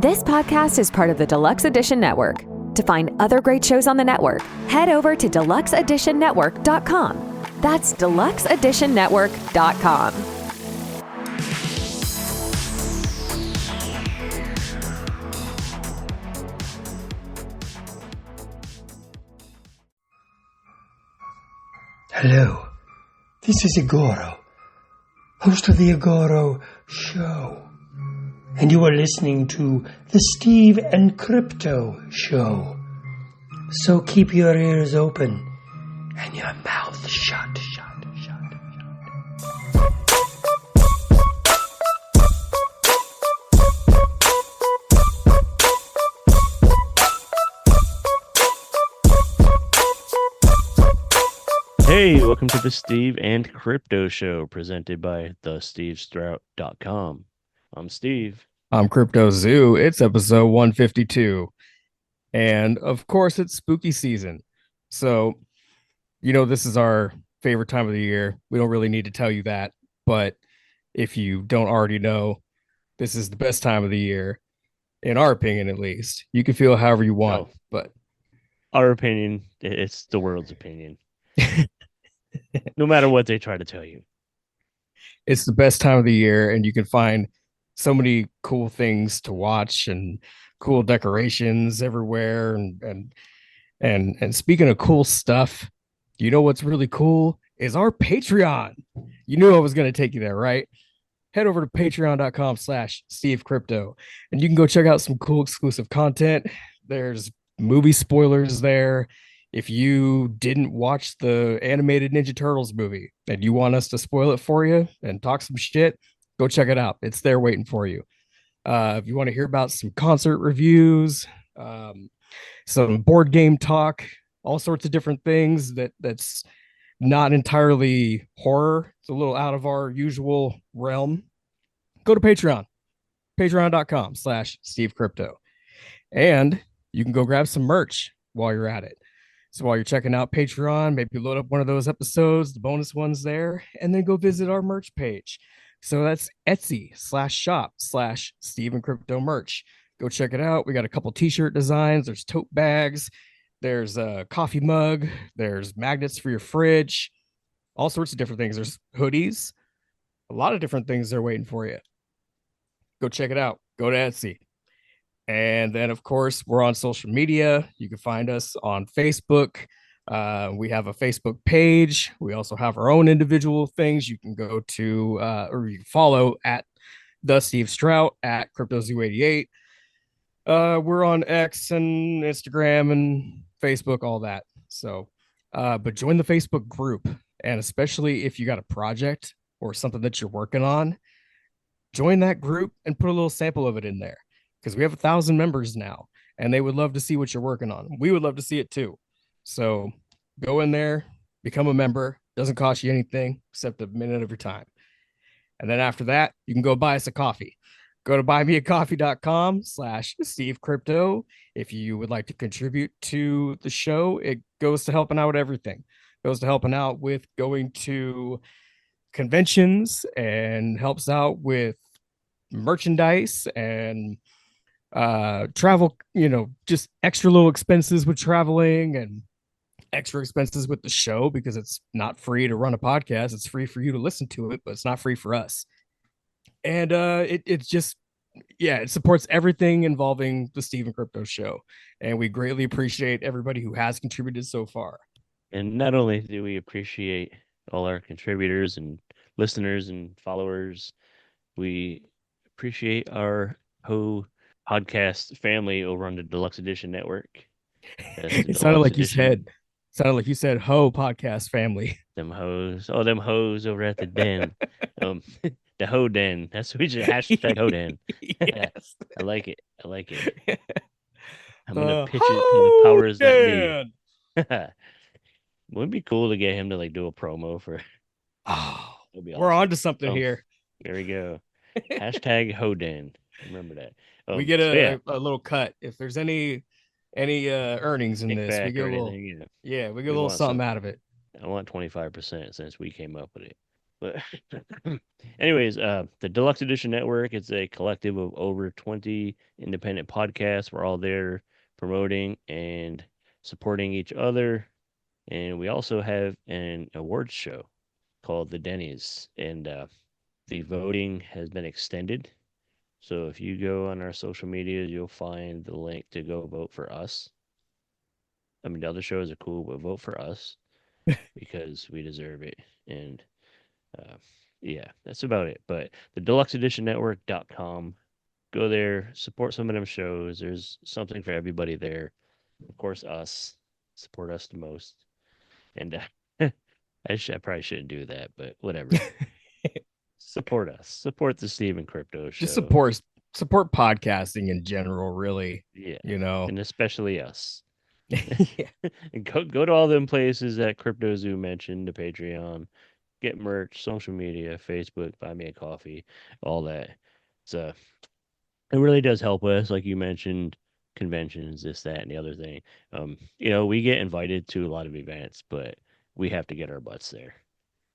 This podcast is part of the Deluxe Edition Network. To find other great shows on the network, head over to deluxeeditionnetwork.com. That's deluxeeditionnetwork.com. Hello, this is Igoro, host of the Igoro Show, and you are listening to the Steve and Crypto Show. So keep your ears open and your mouth shut. Hey, welcome to the Steve and Crypto Show, presented by thestevestrout.com. I'm Steve. I'm Crypto Zoo. It's episode 152. And of course, it's spooky season. So, this is our favorite time of the year. We don't really need to tell you that. But if you don't already know, this is the best time of the year, in our opinion, at least. You can feel however you want, but our opinion, it's the world's opinion. No matter what they try to tell you. It's the best time of the year, and you can find so many cool things to watch and cool decorations everywhere. And speaking of cool stuff, what's really cool is our Patreon. You knew I was going to take you there, right? Head over to patreon.com/SteveCrypto, and you can go check out some cool exclusive content. There's movie spoilers there. If you didn't watch the animated Ninja Turtles movie and you want us to spoil it for you and talk some shit, go check it out. It's there waiting for you. If you want to hear about some concert reviews, some board game talk, all sorts of different things that's not entirely horror, it's a little out of our usual realm, go to Patreon, patreon.com/SteveCrypto. And you can go grab some merch while you're at it. So while you're checking out Patreon, maybe load up one of those episodes, the bonus ones there, and then go visit our merch page. So that's Etsy/shop/Steve and Crypto merch. Go check it out. We got a couple t-shirt designs. There's tote bags. There's a coffee mug. There's magnets for your fridge. All sorts of different things. There's hoodies. A lot of different things are waiting for you. Go check it out. Go to Etsy. And then, of course, we're on social media. You can find us on Facebook. We have a Facebook page. We also have our own individual things. You can go to or you can follow at the Steve Strout, at CryptoZoo88. We're on X and Instagram and Facebook, all that. So, but join the Facebook group, and especially if you got a project or something that you're working on, join that group and put a little sample of it in there. Because we have 1,000 members now, and they would love to see what you're working on. We would love to see it too. So go in there, become a member. Doesn't cost you anything except a minute of your time. And then after that, you can go buy us a coffee. Go to buymeacoffee.com/SteveCrypto. If you would like to contribute to the show, it goes to helping out with everything. It goes to helping out with going to conventions and helps out with merchandise and travel, just extra little expenses with traveling and extra expenses with the show, because it's not free to run a podcast. It's free for you to listen to it, but it's not free for us. And it's just, it supports everything involving the Steve and Crypto Show. And we greatly appreciate everybody who has contributed so far. And not only do we appreciate all our contributors and listeners and followers, we appreciate our podcast family over on the Deluxe Edition Network. It sounded like you said ho podcast family. Them hoes. Oh, them hoes over at the den. The ho den. That's what we should hashtag ho den. Yes. I like it. I'm gonna pitch it to the powers that be. Wouldn't it be cool to get him to do a promo for We're on to something here. There we go. Hashtag Hoden. Remember that. We get a little cut. If there's any earnings in this, we get a little, we get a little something out of it. I want 25% since we came up with it. But anyways, the Deluxe Edition Network, it's a collective of over 20 independent podcasts. We're all there promoting and supporting each other. And we also have an awards show called the Denny's. And the voting has been extended. So if you go on our social media, you'll find the link to go vote for us. I mean, the other shows are cool, but vote for us because we deserve it. And uh, yeah, that's about it. But the deluxeeditionnetwork.com, go there, support some of them shows. There's something for everybody there. Of course, us, support us the most. And I probably shouldn't do that, but whatever. Support us. Support the Steven Crypto Show. Just support podcasting in general, really. Yeah. You know. And especially us. Yeah. And go to all them places that Crypto Zoo mentioned, the Patreon, get merch, social media, Facebook, buy me a coffee, all that. So it really does help us, like you mentioned, conventions, this, that, and the other thing. We get invited to a lot of events, but we have to get our butts there.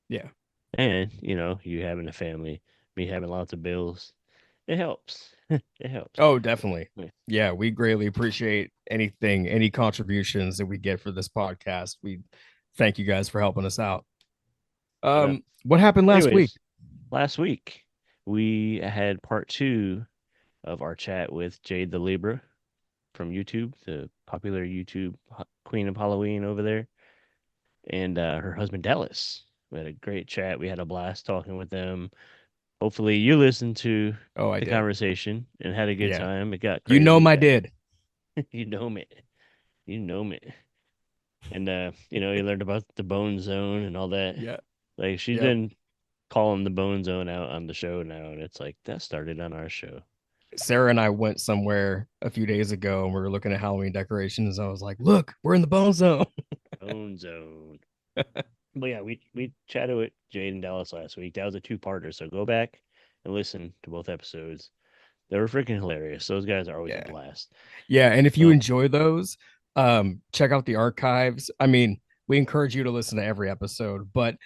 Yeah. And, you having a family, me having lots of bills, it helps. It helps. Oh, definitely. Yeah. Yeah, we greatly appreciate any contributions that we get for this podcast. We thank you guys for helping us out. What happened last week? Last week, we had part 2 of our chat with Jade the Libra from YouTube, the popular YouTube queen of Halloween over there, and her husband Dallas. We had a great chat. We had a blast talking with them. Hopefully, you listened to the conversation and had a good time. It got crazy. I did. You know me. You know me. And you learned about the Bone Zone and all that. Yeah. Like she's been calling the Bone Zone out on the show now, and it's like that started on our show. Sarah and I went somewhere a few days ago and we were looking at Halloween decorations. I was like, look, we're in the Bone Zone. Bone Zone. But yeah, we chatted with Jade and Dallas last week. That was a 2-parter, so go back and listen to both episodes. They were freaking hilarious. Those guys are always a blast. Yeah, and if you enjoy those, check out the archives. I mean, we encourage you to listen to every episode, but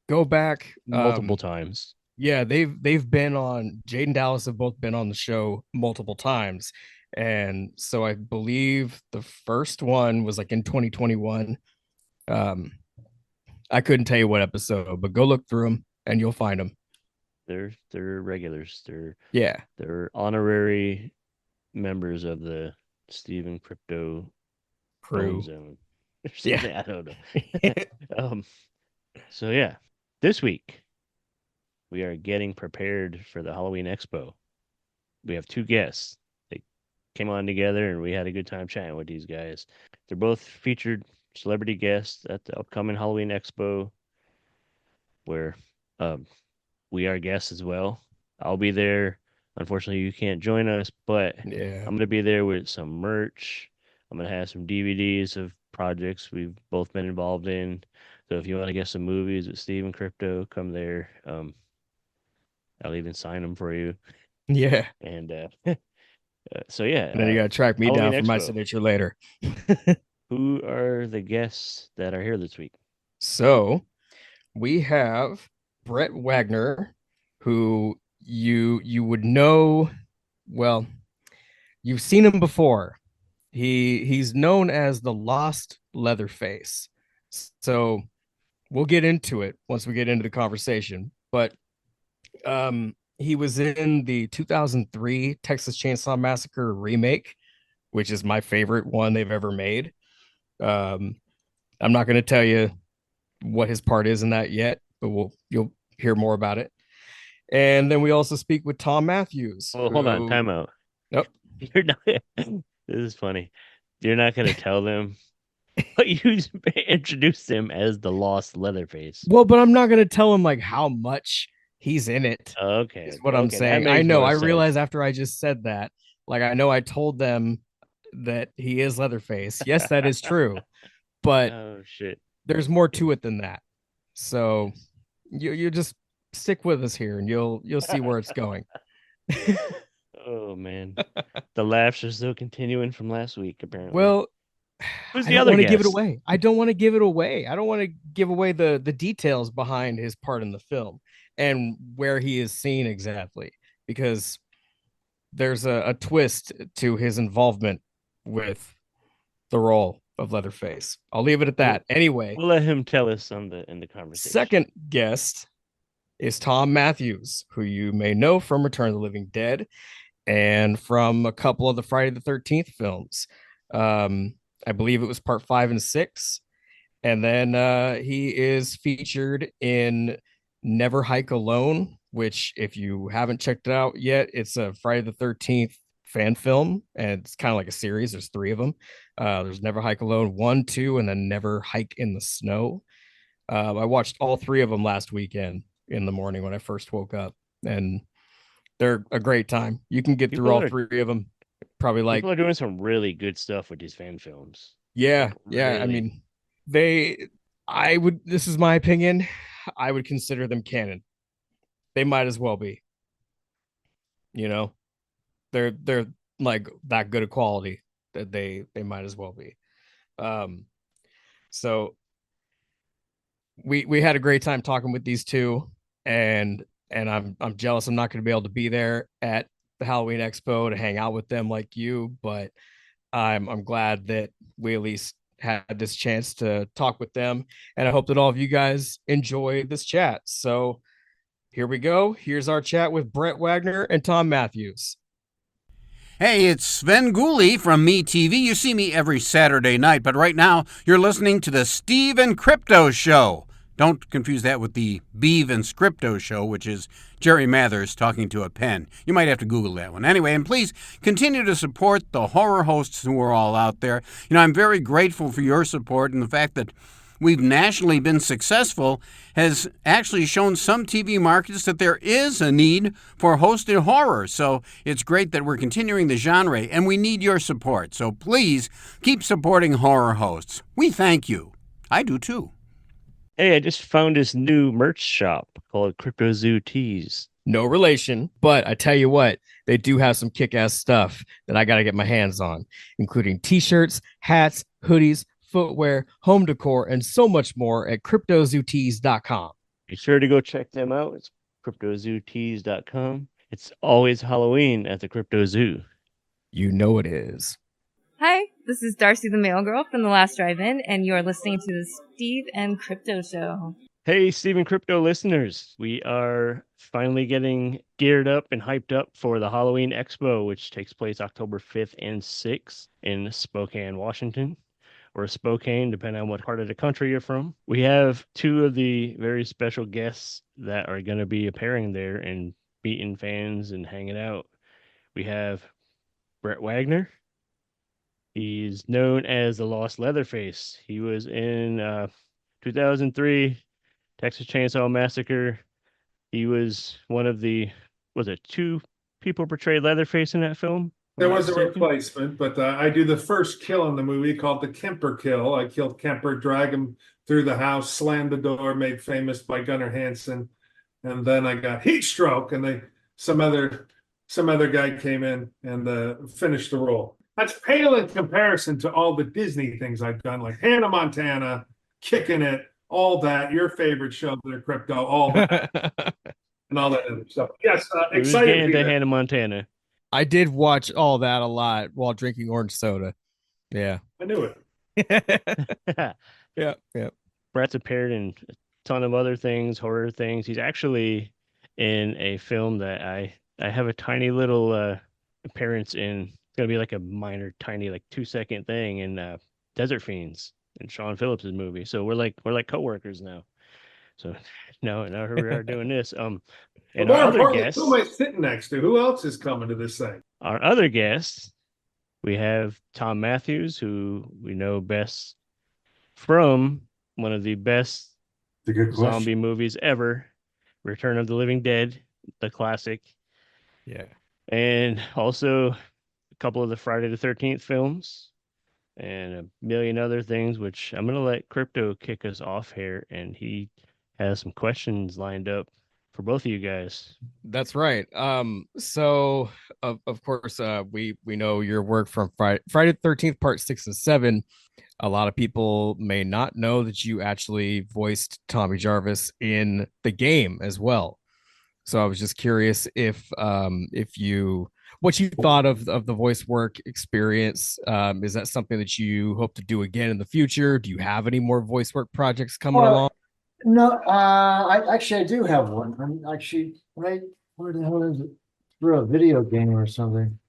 go back multiple times. Yeah, they've been on. Jade and Dallas have both been on the show multiple times, and so I believe the first one was like in 2021. I couldn't tell you what episode, but go look through them and you'll find them. They're regulars. They're honorary members of the Steven Crypto crew zone. I don't know. So yeah, this week we are getting prepared for the Halloween Xspo. We have 2 guests. They came on together and we had a good time chatting with these guys. They're both featured celebrity guests at the upcoming Halloween Xspo, where we are guests as well. I'll be there. Unfortunately, you can't join us, but I'm going to be there with some merch. I'm going to have some DVDs of projects we've both been involved in. So if you want to get some movies with Steven Crypto, come there. I'll even sign them for you. Yeah. And so yeah. And then you got to track me Halloween down for Xspo. my signature later. Who are the guests that are here this week? So we have Brett Wagner, who you would know. Well, you've seen him before. He's known as the Lost Leatherface. So we'll get into it once we get into the conversation. But he was in the 2003 Texas Chainsaw Massacre remake, which is my favorite one they've ever made. I'm not going to tell you what his part is in that yet, but you'll hear more about it. And then we also speak with Thom Matthews. Well, hold on, time out. Nope. You're not. This is funny. You're not going to tell them, but you introduced him as the Lost Leatherface. Well, but I'm not going to tell him like how much he's in it. Okay, is what I'm saying. I know. I realized after I just said that, like I know I told them that he is Leatherface. Yes, that is true. But oh shit, there's more to it than that. So you just stick with us here and you'll see where it's going. Oh man, the laughs are still continuing from last week apparently. Well, Who's I the don't other want to give it guest? away. I don't want to give it away. I don't want to give away the details behind his part in the film and where he is seen exactly, because there's a twist to his involvement with the role of Leatherface. I'll leave it at that. Anyway, We'll let him tell us on the in the conversation. second guest is Thom Matthews, who you may know from Return of the Living Dead and from a couple of the Friday the 13th films. I believe it was part 5 and 6. And then he is featured in Never Hike Alone, which, if you haven't checked it out yet, it's a Friday the 13th fan film, and it's kind of like a series. There's 3 of them. There's Never Hike Alone 1, 2, and then Never Hike in the Snow. I watched all 3 of them last weekend in the morning when I first woke up, and they're a great time. You can get through all 3 of them. Probably like people are doing some really good stuff with these fan films. yeah. Really. I mean, this is my opinion. I would consider them canon. They might as well be. You know, they're like that good of quality that they might as well be. So we had a great time talking with these two, and I'm jealous I'm not going to be able to be there at the Halloween Expo to hang out with them like you, but I'm glad that we at least had this chance to talk with them, and I hope that all of you guys enjoy this chat. So here we go. Here's our chat with Brett Wagner and Thom Matthews. Hey, it's Sven Gooley from MeTV. You see me every Saturday night, but right now you're listening to the Steve and Crypto Show. Don't confuse that with the Beeve and Scripto Show, which is Jerry Mathers talking to a pen. You might have to Google that one. Anyway, and please continue to support the horror hosts who are all out there. You know, I'm very grateful for your support, and the fact that we've nationally been successful has actually shown some TV markets that there is a need for hosted horror. So it's great that we're continuing the genre, and we need your support. So please keep supporting horror hosts. We thank you. I do too. Hey, I just found this new merch shop called Crypto Zoo Tees. No relation, but I tell you what, they do have some kick-ass stuff that I got to get my hands on, including t-shirts, hats, hoodies, footwear, home decor, and so much more at cryptozootees.com. Be sure to go check them out. It's cryptozootees.com. It's always Halloween at the Crypto Zoo. You know it is. Hi, this is Darcy the Mail Girl from The Last Drive-In, and you are listening to the Steve and Crypto Show. Hey, Stephen Crypto listeners. We are finally getting geared up and hyped up for the Halloween Xspo, which takes place October 5th and 6th in Spokane, Washington, or Spokane, depending on what part of the country you're from. We have 2 of the very special guests that are going to be appearing there and meeting fans and hanging out. We have Brett Wagner. He's known as the Lost Leatherface. He was in 2003 Texas Chainsaw Massacre. He was one of the, was it 2 people portrayed Leatherface in that film? There was a replacement, but I do the first kill in the movie called the Kemper kill. I killed Kemper, drag him through the house, slammed the door, made famous by Gunnar Hansen, and then I got heat stroke, and some other guy came in and finished the role. That's pale in comparison to all the Disney things I've done, like Hannah Montana, Kicking It, all that. Your favorite show, their crypto, all that, and all that other stuff. Yes, excited to Hannah Montana. I did watch all that a lot while drinking orange soda. Yeah, I knew it. yeah. Brett's appeared in a ton of other things, horror things. He's actually in a film that I have a tiny little appearance in. It's gonna be like a minor, tiny, like 2-second thing in Desert Fiends in Sean Phillips's movie. So we're like coworkers now. So now here we are doing this. And More our other importantly, guests, who am I sitting next to? Who else is coming to this thing? our other guests, we have Thom Matthews, who we know best from one of the best zombie movies ever, Return of the Living Dead, the classic. Yeah. And also a couple of the Friday the 13th films and a million other things, which I'm going to let Crypto kick us off here. And he has some questions lined up for both of you guys. That's right. So of course, we know your work from Friday the 13th, part 6 and 7. A lot of people may not know that you actually voiced Tommy Jarvis in the game as well. So I was just curious if you what you thought of the voice work experience. Is that something that you hope to do again in the future? Do you have any more voice work projects coming along? No, I do have one. I'm actually where the hell is it? For a video game or something.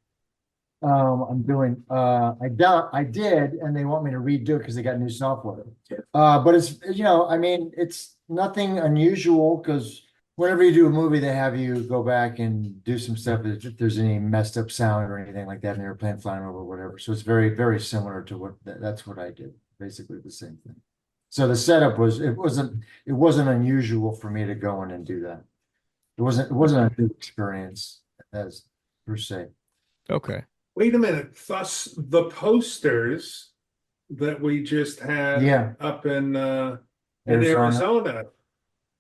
I'm doing I did, and they want me to redo it because they got new software. But it's it's nothing unusual because whenever you do a movie, they have you go back and do some stuff if there's any messed up sound or anything like that, and the airplane flying over or whatever. So it's very, very similar to that's what I did. Basically the same thing. So the setup it wasn't unusual for me to go in and do that. It wasn't a new experience as per se. Okay. Wait a minute. Thus, the posters that we just had up in Arizona.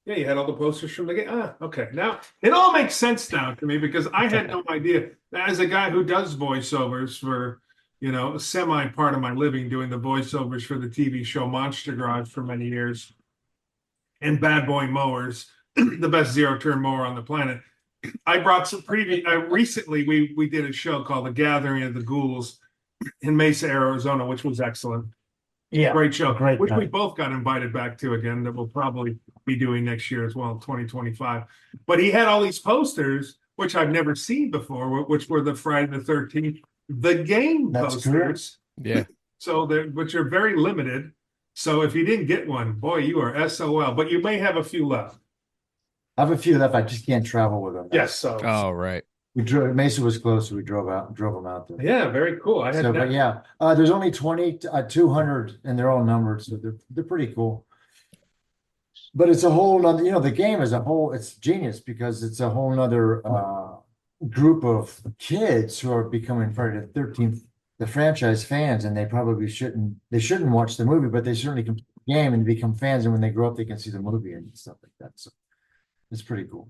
Yeah, you had all the posters from the game. Okay. Now it all makes sense now to me because I had no idea. As a guy who does voiceovers for, a semi part of my living, doing the voiceovers for the TV show Monster Garage for many years, and Bad Boy Mowers, the best zero-turn mower on the planet. I brought some recently we did a show called The Gathering of the Ghouls in Mesa, Arizona, which was excellent. Yeah, great show, which we both got invited back to again. That we'll probably be doing next year as well, 2025. But he had all these posters, which I've never seen before, which were the Friday the 13th, the game posters. Correct. Yeah. So which are very limited. So if you didn't get one, boy, you are SOL. But you may have a few left. I have a few left. I just can't travel with them. Yes. So. Oh, right. We drove. Mesa was close, so we drove them out there. Yeah, very cool. But yeah, there's only 200, and they're all numbered, so they're pretty cool. But it's a whole nother, the game as a whole, it's genius because it's a whole nother group of kids who are becoming Friday the 13th, the franchise fans, and they probably shouldn't watch the movie, but they certainly can play the game and become fans, and when they grow up, they can see the movie and stuff like that. So it's pretty cool.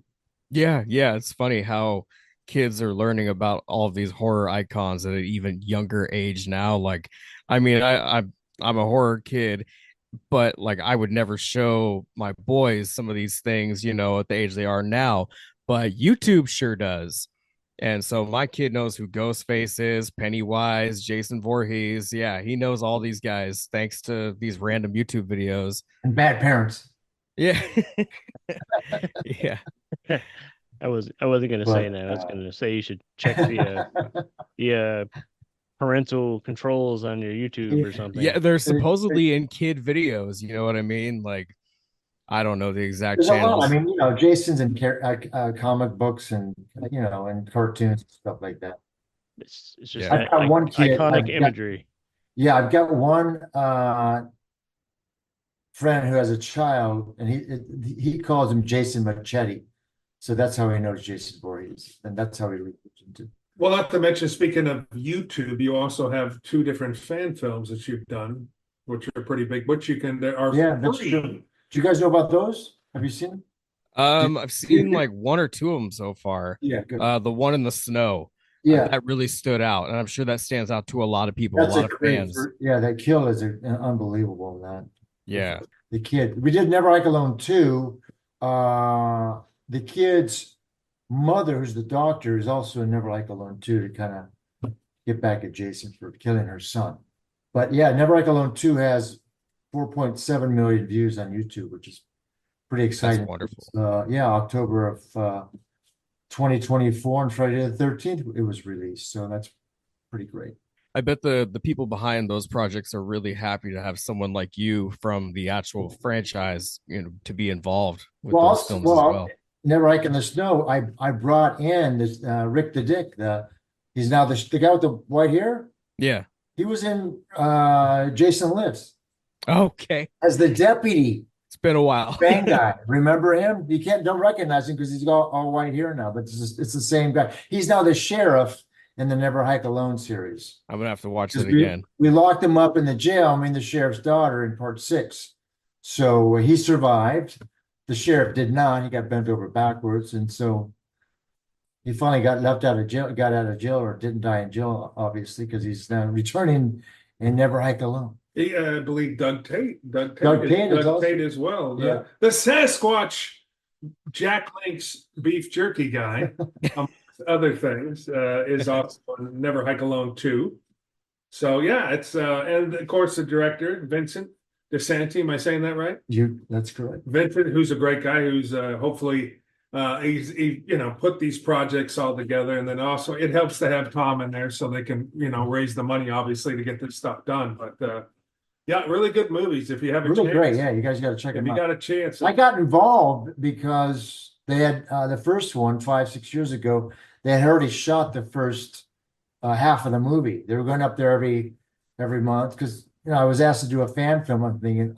Yeah, it's funny how kids are learning about all of these horror icons at an even younger age now. Like, I mean, I'm a horror kid, but like I would never show my boys some of these things, at the age they are now, but YouTube sure does. And so my kid knows who Ghostface is, Pennywise, Jason Voorhees. Yeah, he knows all these guys thanks to these random YouTube videos. And bad parents. Yeah. Yeah. I wasn't going to say that. I was going to say you should check the parental controls on your YouTube or something. Yeah, they're supposedly in kid videos. You know what I mean? Like, I don't know the exact There's channels. I mean, Jason's in comic books and and cartoons and stuff like that. It's just I've got one kid, iconic imagery. I've got one friend who has a child, and he calls him Jason Machete. So that's how he knows Jason Voorhees, and that's how he reads into. Well, not to mention, speaking of YouTube, you also have 2 different fan films that you've done, which are pretty big. But that's true. Do you guys know about those? Have you seen them? I've seen like 1 or 2 of them so far. Yeah, good. The one in the snow. Yeah, that really stood out, and I'm sure that stands out to a lot of people, that's a lot of fans. That kill is unbelievable. That. Yeah. The kid. We did Never Hike Alone 2. The kid's mother, who's the doctor, is also in Never Hike Alone 2 to kind of get back at Jason for killing her son. But yeah, Never Hike Alone 2 has 4.7 million views on YouTube, which is pretty exciting. That's wonderful. October of 2024 on Friday the 13th, it was released. So that's pretty great. I bet the people behind those projects are really happy to have someone like you from the actual franchise, to be involved with those films as well. Never Hike in the Snow. I brought in this Rick the Dick. He's now the guy with the white hair. Yeah, he was in Jason Lives. Okay, as the deputy. It's been a while. Bang guy. Remember him? You don't recognize him because he's got all white hair now. But it's the same guy. He's now the sheriff in the Never Hike Alone series. I'm gonna have to watch it again. We locked him up in the jail. I mean, the sheriff's daughter in part 6. So he survived. the sheriff did not. He got bent over backwards, and so he finally got left out of jail. Got out of jail, or didn't die in jail, obviously, because he's now returning and Never Hike Alone. I believe Doug Tate. Doug Tate is Doug also- Tate as well. Yeah. The Sasquatch Jack Link's beef jerky guy, among other things, is also on Never Hike Alone 2. So yeah, it's and of course the director, Vincent DeSanti. Am I saying that right? That's correct. Vincent, who's a great guy, who's hopefully he put these projects all together, and then also it helps to have Tom in there so they can raise the money obviously to get this stuff done. But yeah, really good movies if you have a Really chance. great. Yeah, you guys got to check If them you out. got a chance, I got involved because they had the first one 5-6 years ago. They had already shot the first half of the movie. They were going up there every month because I was asked to do a fan film. I'm thinking,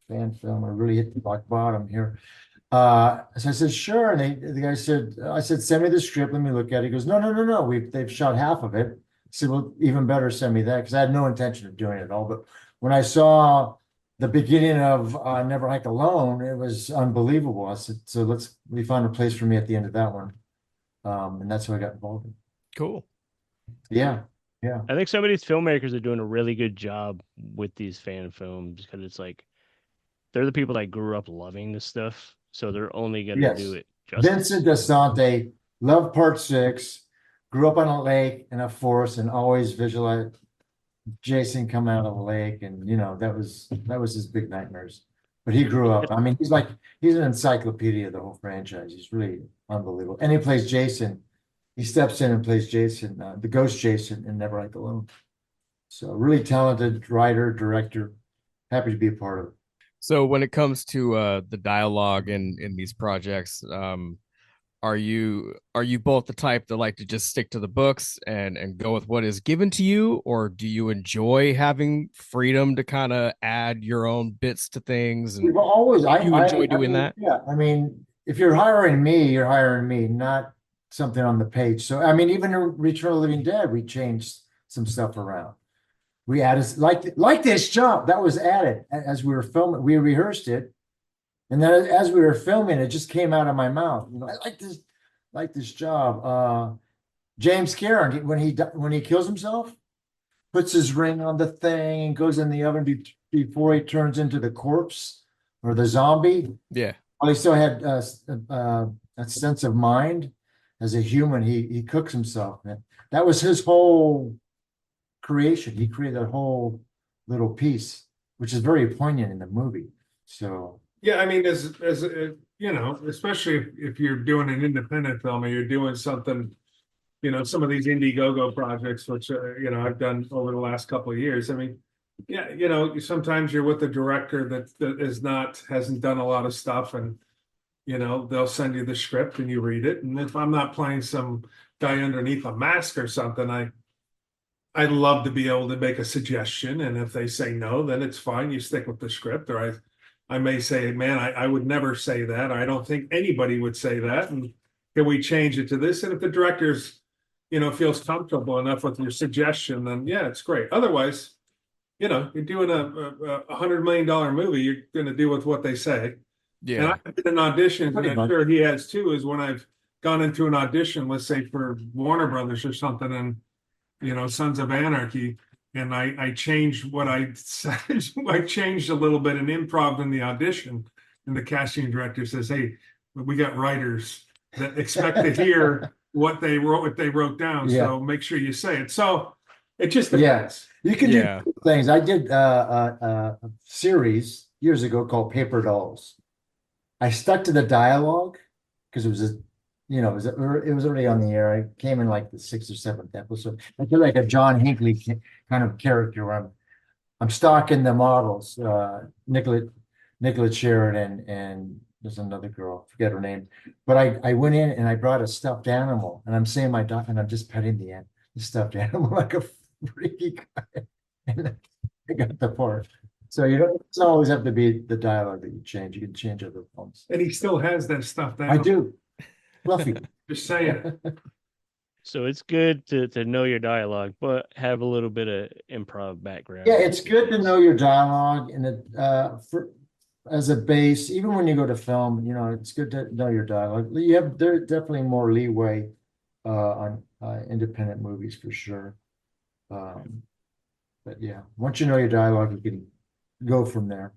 fan film, I really hit the rock bottom here. So I said, sure. And the guy said, I said, send me the script. Let me look at it. He goes, no. They've shot half of it. I said, well, even better, send me that, because I had no intention of doing it all. But when I saw the beginning of Never Hike Alone, it was unbelievable. I said, so we found a place for me at the end of that one. And that's how I got involved in. Cool. Yeah. I think some of these filmmakers are doing a really good job with these fan films, because it's like they're the people that grew up loving this stuff, so they're only going to Yes. do it justice. Vincent DeSante loved Part 6, grew up on a lake in a forest, and always visualized Jason coming out of the lake, and that was his big nightmares. But he grew up. I mean, he's an encyclopedia of the whole franchise. He's really unbelievable. And he plays Jason. He steps in and plays Jason, the ghost Jason in Never Hike Alone. So really talented writer, director. Happy to be a part of it. So when it comes to the dialogue in these projects, are you both the type that like to just stick to the books and go with what is given to you, or do you enjoy having freedom to kind of add your own bits to things? And We've always, you enjoy doing that? Yeah, I mean, if you're hiring me, not something on the page. So I mean, even in Return of the Living Dead, we changed some stuff around. We added like this jump that was added as we were filming. We rehearsed it, and then as we were filming, it just came out of my mouth. I like this job. James Cairn, when he kills himself, puts his ring on the thing and goes in the oven before he turns into the corpse or the zombie. Yeah. Well, he still had a sense of mind as a human. He cooks himself. Man. That was his whole creation. He created a whole little piece, which is very poignant in the movie. So yeah, I mean, as especially if you're doing an independent film or you're doing something, some of these Indiegogo projects, which I've done over the last couple of years. I mean, yeah, sometimes you're with a director that hasn't done a lot of stuff, and they'll send you the script and you read it. And if I'm not playing some guy underneath a mask or something, I'd love to be able to make a suggestion, and if they say no, then it's fine. You stick with the script, or I may say, man, I would never say that. I don't think anybody would say that, and can we change it to this? And if the director's, feels comfortable enough with your suggestion, then yeah, it's great. Otherwise, you're doing a $100 million movie, you're going to do with what they say. Yeah. And I did an audition, and I'm sure he has too, is when I've gone into an audition, let's say for Warner Brothers or something, and Sons of Anarchy, and I changed what I said. I changed a little bit in improv in the audition, and the casting director says, "Hey, we got writers that expect to hear what they wrote down, so make sure you say it." So it just depends. You can do things. I did a series years ago called Paper Dolls. I stuck to the dialogue because it was it was already on the air. I came in like the 6th or 7th episode. I feel like a John Hinckley kind of character where I'm stalking the models, Nicolette Sheridan, and there's another girl, forget her name. But I went in and I brought a stuffed animal, and I'm saying my doc, and I'm just petting the stuffed animal like a freaky guy. And I got the part. So it doesn't always have to be the dialogue that you change. You can change other forms. And he still has that stuffed animal. I do. Fluffy. Just saying. So it's good to know your dialogue, but have a little bit of improv background. Yeah, it's good to know your dialogue, and as a base, even when you go to film, you know, it's good to know your dialogue. There's definitely more leeway on independent movies for sure. But yeah, once you know your dialogue, you can go from there.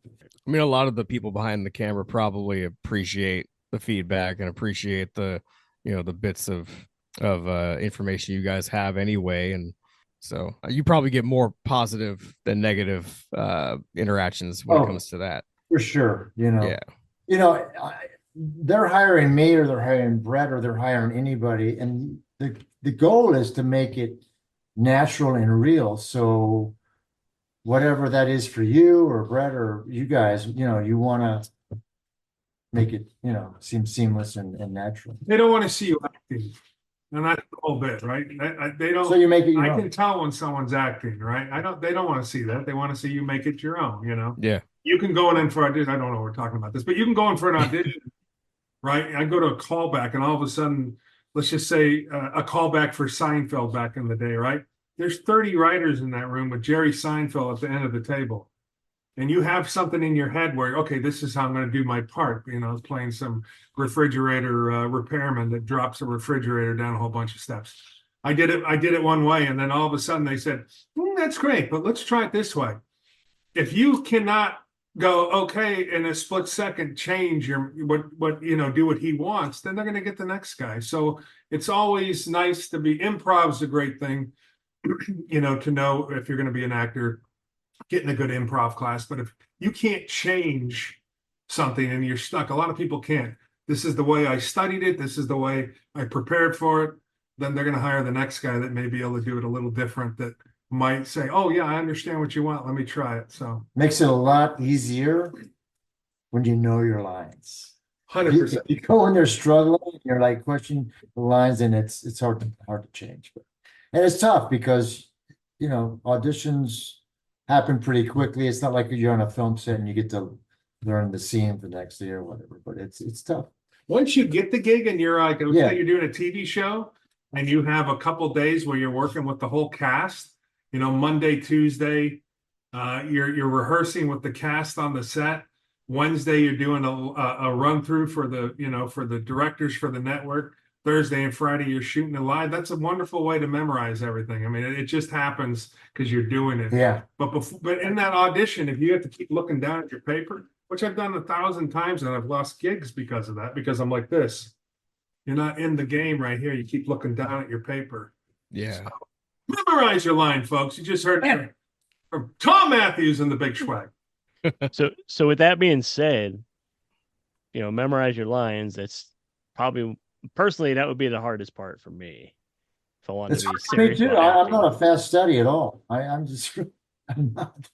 I mean, a lot of the people behind the camera probably appreciate the feedback and appreciate the, the bits of information you guys have anyway. And so you probably get more positive than negative interactions when it comes to that. For sure. Yeah. They're hiring me or they're hiring Brett or they're hiring anybody. And the goal is to make it natural and real. So whatever that is for you or Brett or you guys, you want to make it, seem seamless and natural. They don't want to see you acting. And that's the whole bit, right? They don't. So you make it your I own. can tell when someone's acting, right? They don't want to see that. They want to see you make it your own, Yeah. You can go in for audition. I don't know we're talking about this, but you can go in for an audition, right? I go to a callback and all of a sudden, let's just say a callback for Seinfeld back in the day, right? There's 30 writers in that room with Jerry Seinfeld at the end of the table. And you have something in your head where, okay, this is how I'm going to do my part. Playing some refrigerator repairman that drops a refrigerator down a whole bunch of steps. I did it one way. And then all of a sudden they said, that's great, but let's try it this way. If you cannot go, okay, in a split second, change do what he wants, then they're going to get the next guy. So it's always nice to be, improv's a great thing, to know if you're going to be an actor, getting a good improv class. But if you can't change something and you're stuck, a lot of people can't. This is the way I studied it. This is the way I prepared for it. Then they're going to hire the next guy that may be able to do it a little different, that might say, oh yeah, I understand what you want. Let me try it. So makes it a lot easier when you know your lines. 100%. You go in there struggling, you're like questioning the lines, and it's hard to change. And it's tough because auditions happen pretty quickly. It's not like you're on a film set and you get to learn the scene the next day or whatever. But it's tough. Once you get the gig and you're like, okay, Yeah. You're doing a TV show and you have a couple days where you're working with the whole cast. Monday, Tuesday, you're rehearsing with the cast on the set. Wednesday, you're doing a run through for the directors for the network. Thursday and Friday, you're shooting it live. That's a wonderful way to memorize everything. I mean, it just happens because you're doing it. Yeah. But in that audition, if you have to keep looking down at your paper, which I've done 1,000 times, and I've lost gigs because of that, because I'm like this. You're not in the game right here. You keep looking down at your paper. Yeah. So, memorize your line, folks. You just heard from Thom Matthews in the Big Schwag. So with that being said, memorize your lines. That's probably, personally, that would be the hardest part for me. If I wanted It's to be hard for me serious too. about I'm acting. not a fast study at all. I'm not.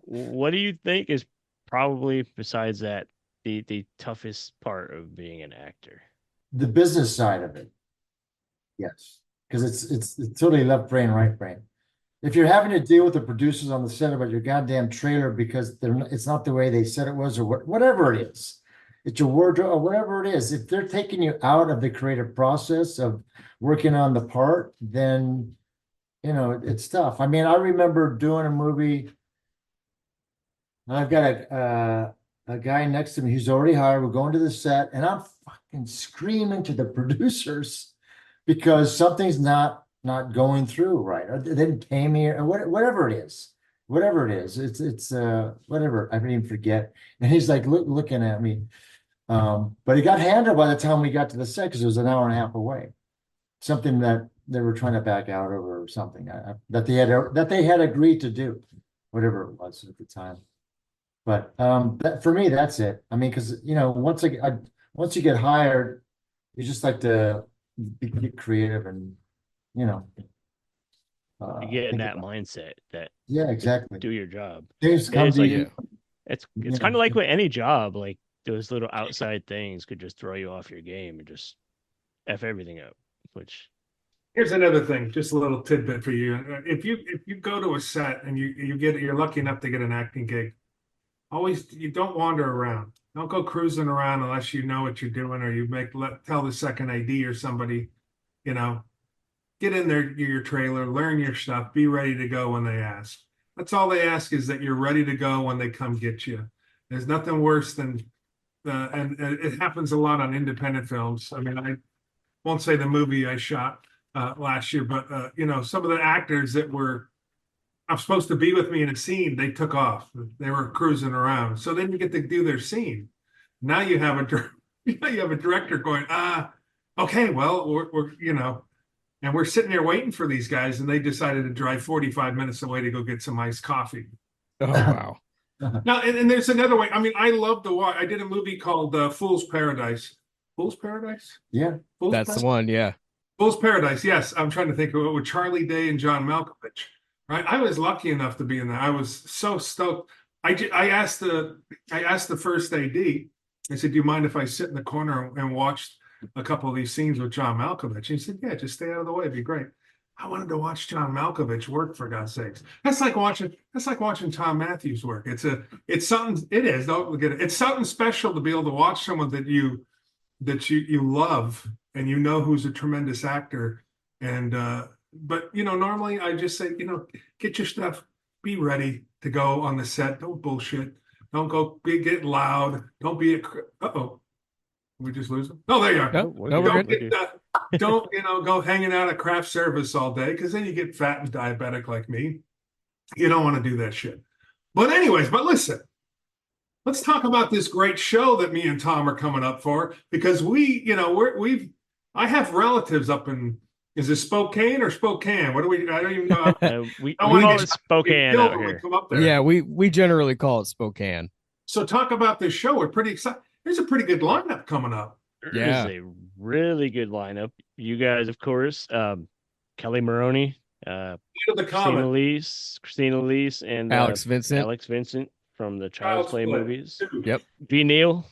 What do you think is probably, besides that, the toughest part of being an actor? The business side of it. Yes. Because it's totally left brain, right brain. If you're having to deal with the producers on the set about your goddamn trailer because it's not the way they said it was, or whatever it is, it's your wardrobe or whatever it is. If they're taking you out of the creative process of working on the part, then it's tough. I mean, I remember doing a movie. I've got a guy next to me who's already hired. We're going to the set, and I'm fucking screaming to the producers because something's not going through right. Or they didn't pay me or whatever it is. Whatever it is. It's whatever. I didn't even forget. And he's like looking at me. But it got handled by the time we got to the set because it was an hour and a half away. Something that they were trying to back out over or something that they had agreed to do, whatever it was at the time. But for me, that's it. I mean, because once you get hired, you just like to get creative and You get in that mindset that exactly. do your job. Things come It's to like, you. It's kind of like with any job, like those little outside things could just throw you off your game and just F everything up. Which, here's another thing, just a little tidbit for you. If you go to a set and you're lucky enough to get an acting gig, you don't wander around. Don't go cruising around unless you know what you're doing, or you tell the second AD or somebody, get in there, your trailer, learn your stuff, be ready to go when they ask. That's all they ask, is that you're ready to go when they come get you. There's nothing worse than, and it happens a lot on independent films. I mean, I won't say the movie I shot last year, but some of the actors that were I'm supposed to be with me in a scene, they took off. They were cruising around. So then you get to do their scene. Now you have a director going, okay, well, we're and we're sitting there waiting for these guys, and they decided to drive 45 minutes away to go get some iced coffee. Oh wow. Now, and there's another way. I mean, I love to watch. I did a movie called Fool's Paradise. Fool's Paradise? Yeah. That's the one, yeah. Fool's Paradise, yes. I'm trying to think of it with Charlie Day and John Malkovich. Right, I was lucky enough to be in there. I was so stoked. I asked the first AD. I said, "Do you mind if I sit in the corner and watch a couple of these scenes with John Malkovich?" He said, "Yeah, just stay out of the way. It'd be great." I wanted to watch John Malkovich work, for God's sakes. That's like watching Thom Matthews work. It's something. It is. Don't look at it. It's something special to be able to watch someone that you love and who's a tremendous actor. And but normally I just say, get your stuff, be ready to go on the set. Don't bullshit. Don't go get loud. Don't be we just lose them. Oh, there you are. No, we're good. Don't go hanging out at craft service all day, because then you get fat and diabetic like me. You don't want to do that shit. But anyways, listen, let's talk about this great show that me and Tom are coming up for, because I have relatives up in, is it Spokane or Spokane? What do we? I don't even know. We call it Spokane out here. Yeah, we generally call it Spokane. So talk about this show. We're pretty excited. There's a pretty good lineup coming up. There's a really good lineup. You guys, of course, Kelly Maroney, Christina Elise, and Alex Vincent from the Child's Play movies. Yep. V. Neal.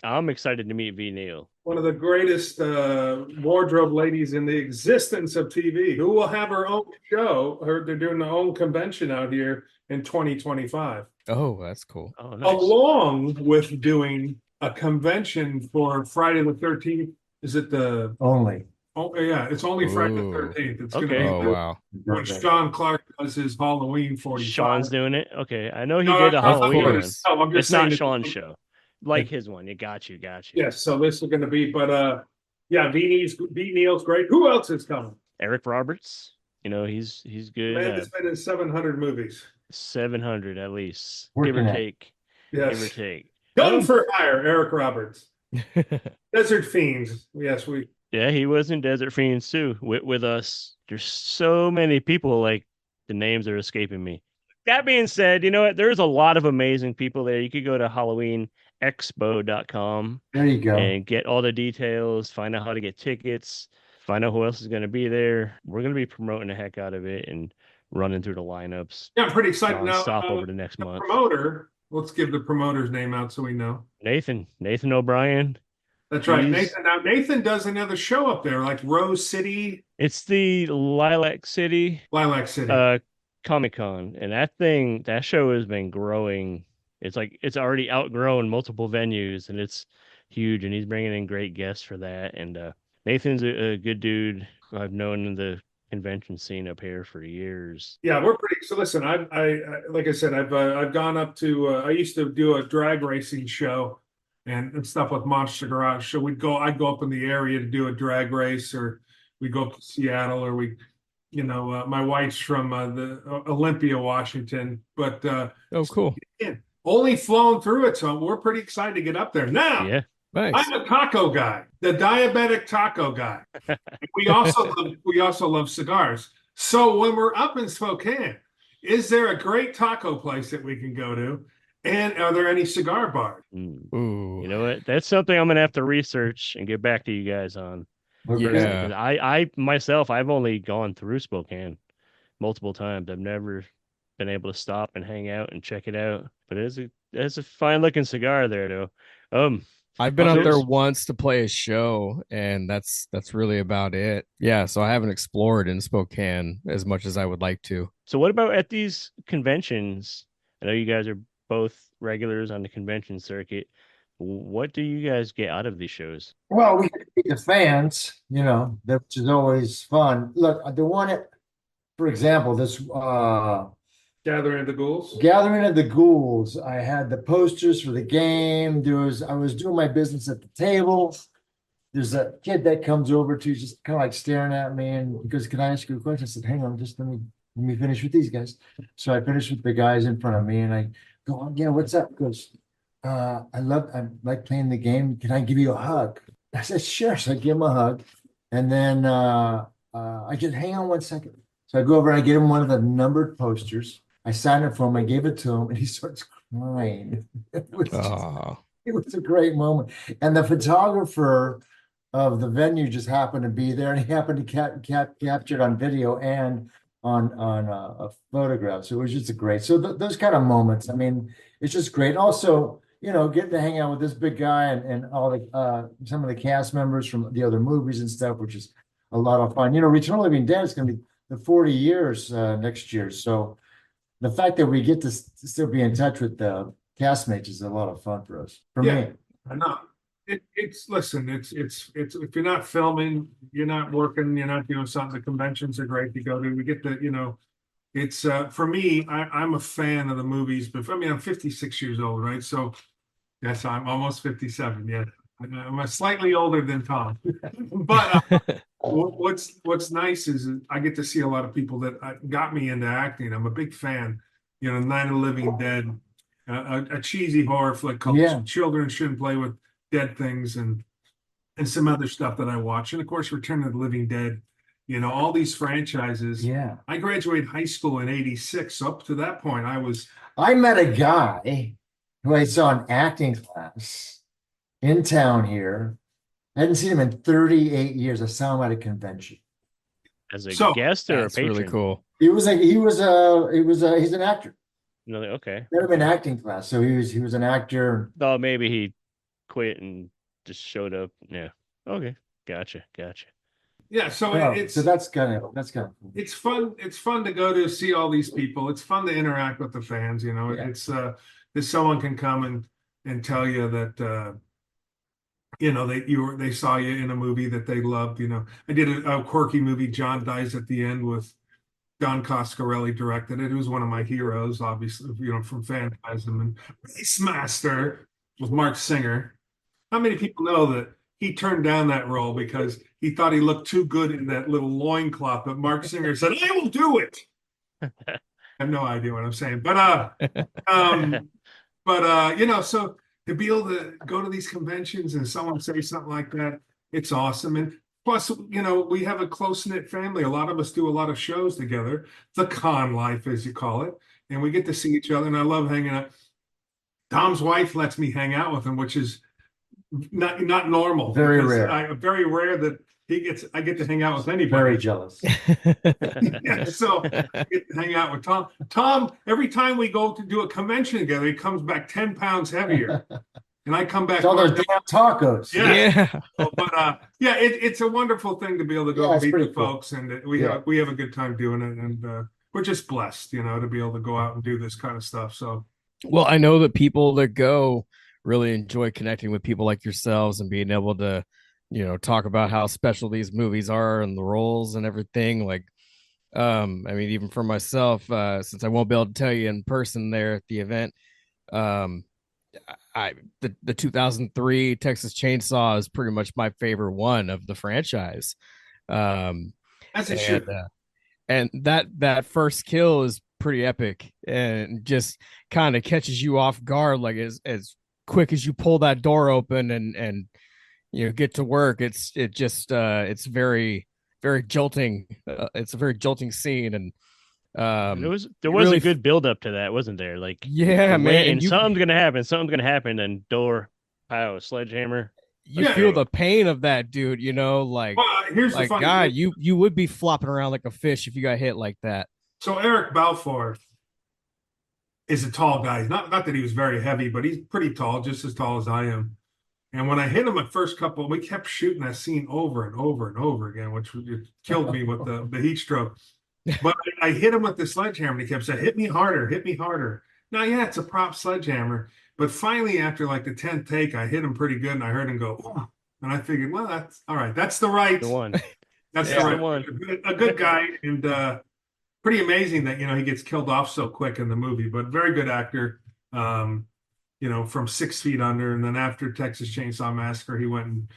I'm excited to meet V. Neal. One of the greatest wardrobe ladies in the existence of TV, who will have her own show. They're doing their own convention out here in 2025. Oh, that's cool. Oh, nice. Along with doing a convention for Friday the 13th. Is it the only? Oh yeah, it's only Friday the 13th. It's okay. Gonna be wow. When Sean Clark does his Halloween 45. Sean's doing it. Okay, I know he did a Halloween one. I'm just it's not saying Sean's show. Like his one. You got you. Yes, so this is going to be, but V. Neal's great. Who else is coming? Eric Roberts. He's good. Man has been in 700 movies. 700 at least, Working give or it. take. Yes. Give or take. Gun for hire, Eric Roberts. Desert Fiends. Yes, Yeah, he was in Desert Fiends too with us. There's so many people, like the names are escaping me. That being said, you know what? There's a lot of amazing people there. You could go to HalloweenXspo.com. There you go. And get all the details, find out how to get tickets, find out who else is going to be there. We're going to be promoting the heck out of it and running through the lineups. Yeah, I'm pretty excited now. Stop over the next month. Promoter. Let's give the promoter's name out so we know. Nathan O'Brien. That's right. Nathan does another show up there, like Rose City. It's the Lilac City Comic-Con, and that show has been growing. It's already outgrown multiple venues, and it's huge, and he's bringing in great guests for that. And Nathan's a good dude who I've known in the convention scene up here for years. Yeah, we're pretty. So listen, I like I said, I've gone up to. I used to do a drag racing show and stuff with Monster Garage. So I'd go up in the area to do a drag race, or we go up to Seattle, or my wife's from the Olympia, Washington, but oh, cool. Only flown through it, so we're pretty excited to get up there. Now, yeah, nice. I'm a taco guy, the diabetic taco guy. We also love cigars. So when we're up in Spokane, is there a great taco place that we can go to? And are there any cigar bars? Ooh. You know what? That's something I'm gonna have to research and get back to you guys on. Yeah. I myself, I've only gone through Spokane multiple times. I've never been able to stop and hang out and check it out. But it's a fine looking cigar there, though. I've been up there once to play a show, and that's really about it. Yeah, so I haven't explored in Spokane as much as I would like to. So what about at these conventions? I know you guys are both regulars on the convention circuit. What do you guys get out of these shows? Well, we meet the fans, which is always fun. Look, the one, for example, this Gathering of the Ghouls. Gathering of the Ghouls. I had the posters for the game. I was doing my business at the table. There's a kid that comes over to just kind of like staring at me and goes, "Can I ask you a question?" I said, "Hang on, just let me finish with these guys." So I finished with the guys in front of me and I go, "Oh, yeah, what's up?" He goes, I like playing the game. Can I give you a hug?" I said, "Sure." So I give him a hug. And then I just hang on one second. So I go over and I get him one of the numbered posters. I signed it for him. I gave it to him, and he starts crying. It was a great moment. And the photographer of the venue just happened to be there, and he happened to capture it on video and on a photograph. So it was just a great. So those kind of moments. I mean, it's just great. Also, getting to hang out with this big guy and all the some of the cast members from the other movies and stuff, which is a lot of fun. Return of the Living Dead is going to be the 40 years next year. So the fact that we get to still be in touch with the castmates is a lot of fun for us. For me, I know. It's if you're not filming, you're not working, you're not doing something. The conventions are great to go to. We get the it's for me. I'm a fan of the movies, but I'm 56 years old, right? So yes, I'm almost 57. Yeah, I'm slightly older than Tom, but what's nice is I get to see a lot of people that got me into acting. I'm a big fan. Night of the Living Dead, a cheesy horror flick called Children Shouldn't Play with Dead Things, and some other stuff that I watch, and of course Return of the Living Dead. All these franchises. Yeah. I graduated high school in '86. So up to that point, I met a guy who I saw in acting class in town here. I hadn't seen him in 38 years. I saw him at a convention. As a guest or a patron? Really cool. He's an actor. Okay. Met him in acting class. So he was an actor. Oh, maybe he quit and just showed up. Yeah. Okay. Gotcha. Yeah, so that's kind of cool. It's fun. It's fun to go to see all these people. It's fun to interact with the fans. It's that someone can come and tell you that they saw you in a movie that they loved. I did a quirky movie, John Dies at the End, with Don Coscarelli directed it. It was one of my heroes, obviously, from Phantasm, and Beastmaster with Mark Singer. How many people know that he turned down that role because he thought he looked too good in that little loincloth, but Mark Singer said, "I will do it." I have no idea what I'm saying, but so to be able to go to these conventions and someone say something like that, it's awesome. And plus, we have a close-knit family. A lot of us do a lot of shows together, the con life, as you call it, and we get to see each other, and I love hanging out. Tom's wife lets me hang out with him, which is not normal. Very rare. Very rare that I get to hang out with anybody. Very jealous. Yeah, so I get to hang out with Tom. Tom, every time we go to do a convention together, he comes back 10 pounds heavier. And I come back. All those damn tacos. Yeah. But it's a wonderful thing to be able to go meet the folks, and we have a good time doing it, and we're just blessed, to be able to go out and do this kind of stuff. So, well, I know that people that go really enjoy connecting with people like yourselves and being able to, talk about how special these movies are and the roles and everything. Like, even for myself, since I won't be able to tell you in person there at the event, the 2003 Texas Chainsaw is pretty much my favorite one of the franchise. That's a shit. And that first kill is pretty epic and just kind of catches you off guard, like as quick as you pull that door open and get to work. It's very, very jolting. It's a very jolting scene, and there was really a good build up to that, wasn't there? Like, yeah, man, and something's gonna happen, and door, pow, sledgehammer. You feel the pain of that, dude. Like, here's the funny God, you would be flopping around like a fish if you got hit like that. So Eric Balfour is a tall guy. Not that he was very heavy, but he's pretty tall, just as tall as I am. And when I hit him at first couple, we kept shooting that scene over and over and over again, which killed me with the heat stroke. But I hit him with the sledgehammer, and he kept saying, "Hit me harder, hit me harder." Now, yeah, it's a prop sledgehammer. But finally, after like the 10th take, I hit him pretty good, and I heard him go, "Oh." And I figured, well, that's all right. That's the right one. That's the right one. A good guy, and pretty amazing that, he gets killed off so quick in the movie, but very good actor. From 6 Feet Under, and then after Texas Chainsaw Massacre, he went and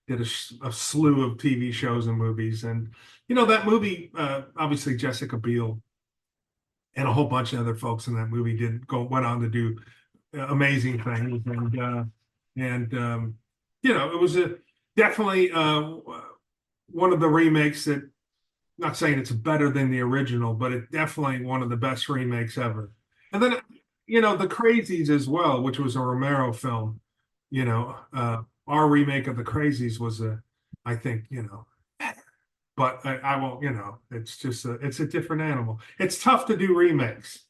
did a slew of TV shows and movies. And that movie, obviously Jessica Biel and a whole bunch of other folks in that movie went on to do amazing things. And it was definitely one of the remakes that, not saying it's better than the original, but it definitely one of the best remakes ever. And then The Crazies as well, which was a Romero film. Our remake of The Crazies was I think better. But I won't. It's just it's a different animal. It's tough to do remakes,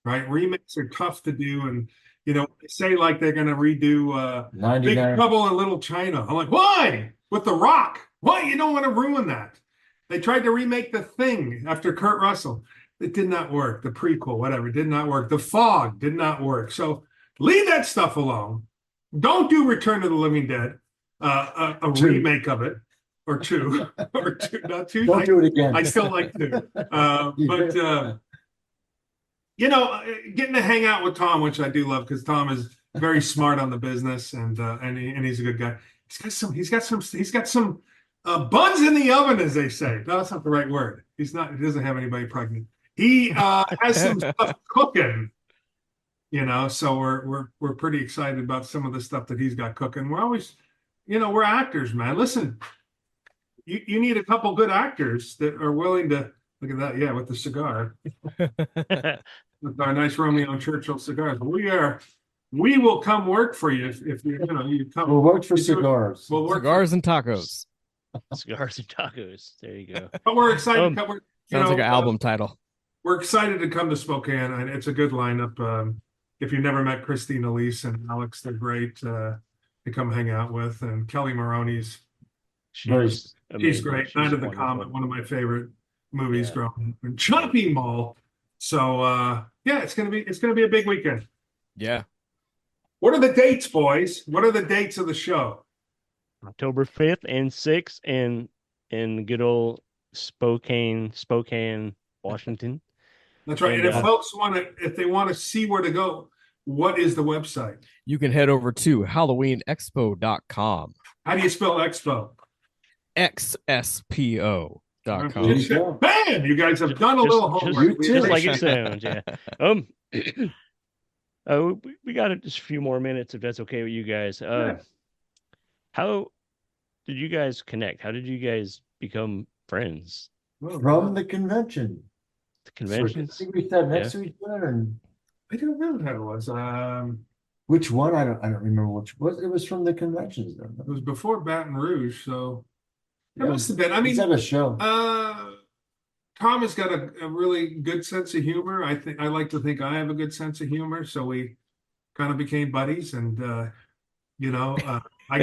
right? Remakes are tough to do, and they say like they're going to redo Big 99. Trouble in Little China. I'm like, why? With The Rock? Why? You don't want to ruin that. They tried to remake The Thing after Kurt Russell. It did not work. The prequel, whatever, did not work. The Fog did not work. So leave that stuff alone. Don't do Return of the Living Dead, a remake of it, or two, not two. Don't do it again. I still like two. Getting to hang out with Thom, which I do love, because Thom is very smart on the business, and he's a good guy. He's got some buns in the oven, as they say. No, that's not the right word. He doesn't have anybody pregnant. He has some stuff cooking, so we're pretty excited about some of the stuff that he's got cooking. We're always, we're actors, man. Listen, you need a couple good actors that are willing to look at that. Yeah, with the cigar, with our nice Romeo and Churchill cigars. We will come work for you if you come. We'll work for cigars. We'll work Cigars and tacos. Cigars and tacos. There you go. But we're excited. Sounds like an album title. We're excited to come to Spokane, and it's a good lineup. If you've never met Christine Elise and Alex, they're great to come hang out with. And Kelly Maroney's she's great. Night of the Comet, one of my favorite movies growing up. And Chopping Mall. So it's gonna be a big weekend. Yeah. What are the dates, boys? What are the dates of the show? October 5th and 6th in good old Spokane, Washington. That's right. And if folks if they want to see where to go, what is the website? You can head over to HalloweenXspo.com. How do you spell Expo? XSPO.com. Man, you guys have done a little homework. Just like it sounds, yeah. We got just a few more minutes if that's okay with you guys. How did you guys connect? How did you guys become friends? From the convention. The conventions? I think we sat next to each other, and I don't remember how it was. which one? I don't remember which was. It was from the conventions though. It was before Baton Rouge, so it must have been. I mean, at a show. Thom has got a really good sense of humor. I like to think I have a good sense of humor, so we kind of became buddies. And I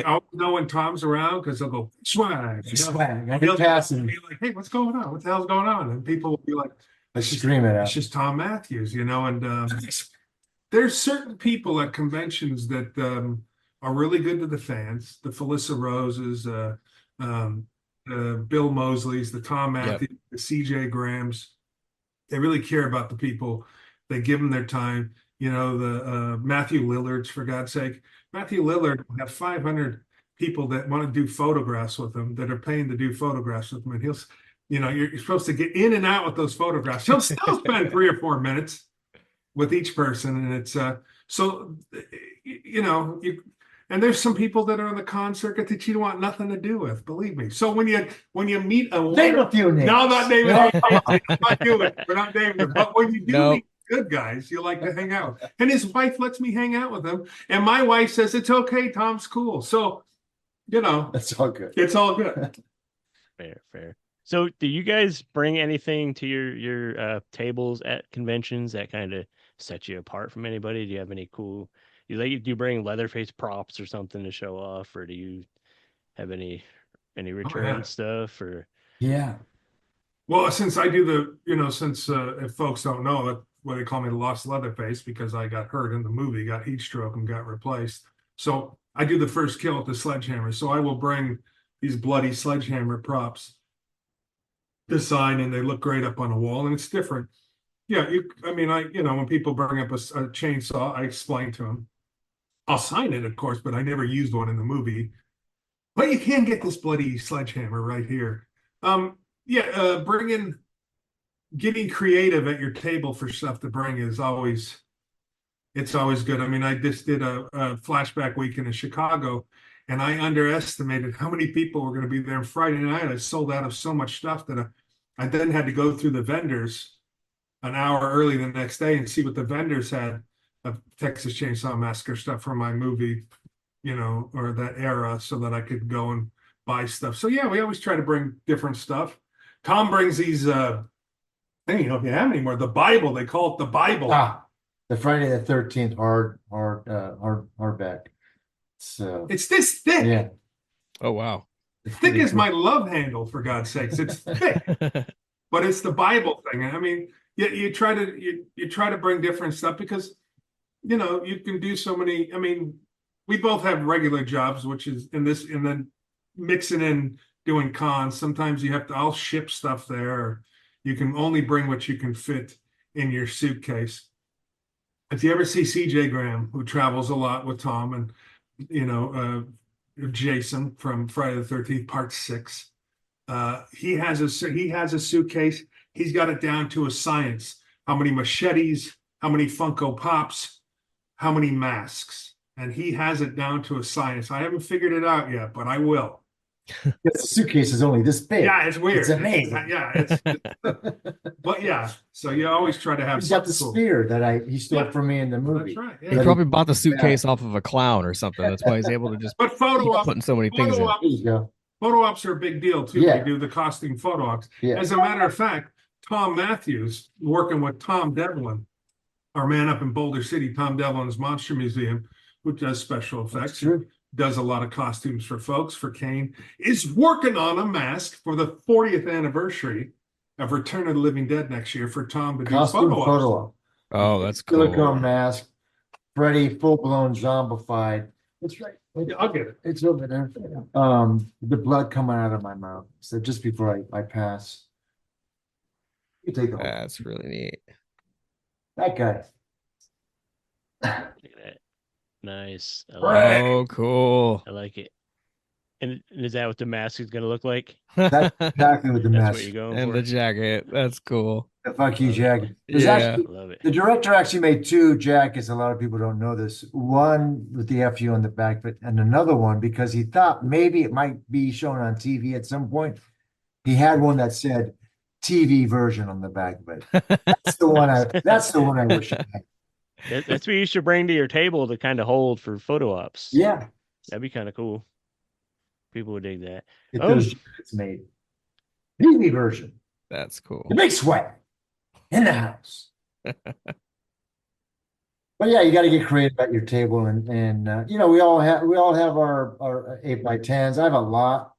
always know when Thom's around because he'll go swag. Swag. I He'll can pass him. be like, "Hey, what's going on? What the hell's going on?" And people will be like, I scream it out. "It's just Thom Matthews," And there's certain people at conventions that are really good to the fans. The Felissa Roses, Bill Mosleys, the Thom Matthews, the CJ Grahams. They really care about the people. They give them their time. The Matthew Lillards, for God's sake. Matthew Lillard will have 500 people that want to do photographs with him, that are paying to do photographs with him. And he'll, you're supposed to get in and out with those photographs. He'll still spend 3 or 4 minutes with each person. And it's, and there's some people that are on the con circuit that you don't want nothing to do with, believe me. So when you meet name a few names. No, not naming. I'm not doing it. We're not naming it. But when you do meet good guys, you like to hang out. And his wife lets me hang out with him. And my wife says it's okay. Thom's cool. So, it's all good. It's all good. Fair. So, do you guys bring anything to your tables at conventions that kind of set you apart from anybody? Do you have any cool? Do you bring Leatherface props or something to show off, or do you have any return stuff? Or Well, since I do if folks don't know, what they call me the Lost Leatherface, because I got hurt in the movie, got heat stroke, and got replaced. So I do the first kill with the sledgehammer. So I will bring these bloody sledgehammer props design and they look great up on a wall, and it's different. Yeah, when people bring up a chainsaw, I explain to them. I'll sign it, of course, but I never used one in the movie. But you can get this bloody sledgehammer right here. Getting creative at your table for stuff to bring is always good. I mean, I just did a flashback weekend in Chicago, and I underestimated how many people were going to be there on Friday night. I sold out of so much stuff that I then had to go through the vendors an hour early the next day and see what the vendors had of Texas Chainsaw Massacre stuff from my movie, or that era, so that I could go and buy stuff. So yeah, we always try to bring different stuff. Thom brings these, I don't know if you have anymore, the Bible, they call it the Bible. The Friday the 13th hardback. So it's this thick. Yeah. Oh, wow. Thick as my love handle, for God's sakes. It's thick. But it's the Bible thing. I mean, you try to bring different stuff because, you can do so many. I mean, we both have regular jobs, which is and then mixing in doing cons. Sometimes I'll ship stuff there. Or you can only bring what you can fit in your suitcase. If you ever see CJ Graham, who travels a lot with Thom, and Jason from Friday the 13th Part 6, he has a suitcase. He's got it down to a science. How many machetes, how many Funko Pops, how many masks. And he has it down to a science. I haven't figured it out yet, but I will. The suitcase is only this big. Yeah, it's weird. It's amazing. But yeah, so you always try to have. He's got the spear that he stole from me in the movie. That's right. He Yeah. probably bought the suitcase off of a clown or something. That's why he's able to just But putting so many things in. There you go. Photo ops are a big deal too. Yeah. We do the costume photo ops. Yeah. As a matter of fact, Thom Matthews, working with Tom Devlin, our man up in Boulder City, Tom Devlin's Monster Museum, who does special effects, True. does a lot of costumes for folks, for Kane, is working on a mask for the 40th anniversary of Return of the Living Dead next year for Tom to do Costume photo photo ops. op. Oh, that's cool. Silicone mask. Freddy full-blown zombified. It's right. Yeah, I'll get it. It's over there. The blood coming out of my mouth. So just before I pass. You take the whole. That's really neat. That guy. Look at that. Nice. Oh, cool. I like it. And is that what the mask is going to look like? That's exactly what the That's mask. what you're going And for? the jacket. That's cool. The fuck you jacket. There's Yeah. actually, Love it. the director actually made two jackets. A lot of people don't know this. One with the FU on the back, and another one because he thought maybe it might be shown on TV at some point. He had one that said TV version on the back of it. That's the one I wish I had. That's what you should bring to your table to kind of hold for photo ops. Yeah. That'd be kind of cool. People would dig that. Get Oh. those jackets made. TV version. That's cool. The big sweat in the house. But yeah, you got to get creative at your table, and we all have our 8x10s. I have a lot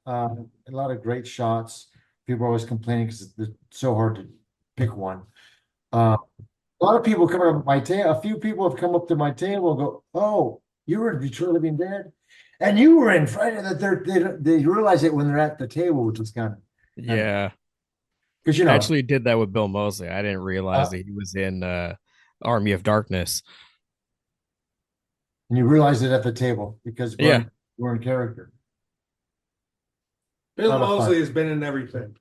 of great shots. People are always complaining because it's so hard to pick one. A lot of people come up to my table. A few people have come up to my table and go, "Oh, you were in Return of the Living Dead, and you were in Friday the 13th." They realize it when they're at the table, which is kind of Yeah. because I actually did that with Bill Moseley. I didn't realize that he was in Army of Darkness. and you realize it at the table because we're in character. Bill Lot of fun. Moseley has been in everything.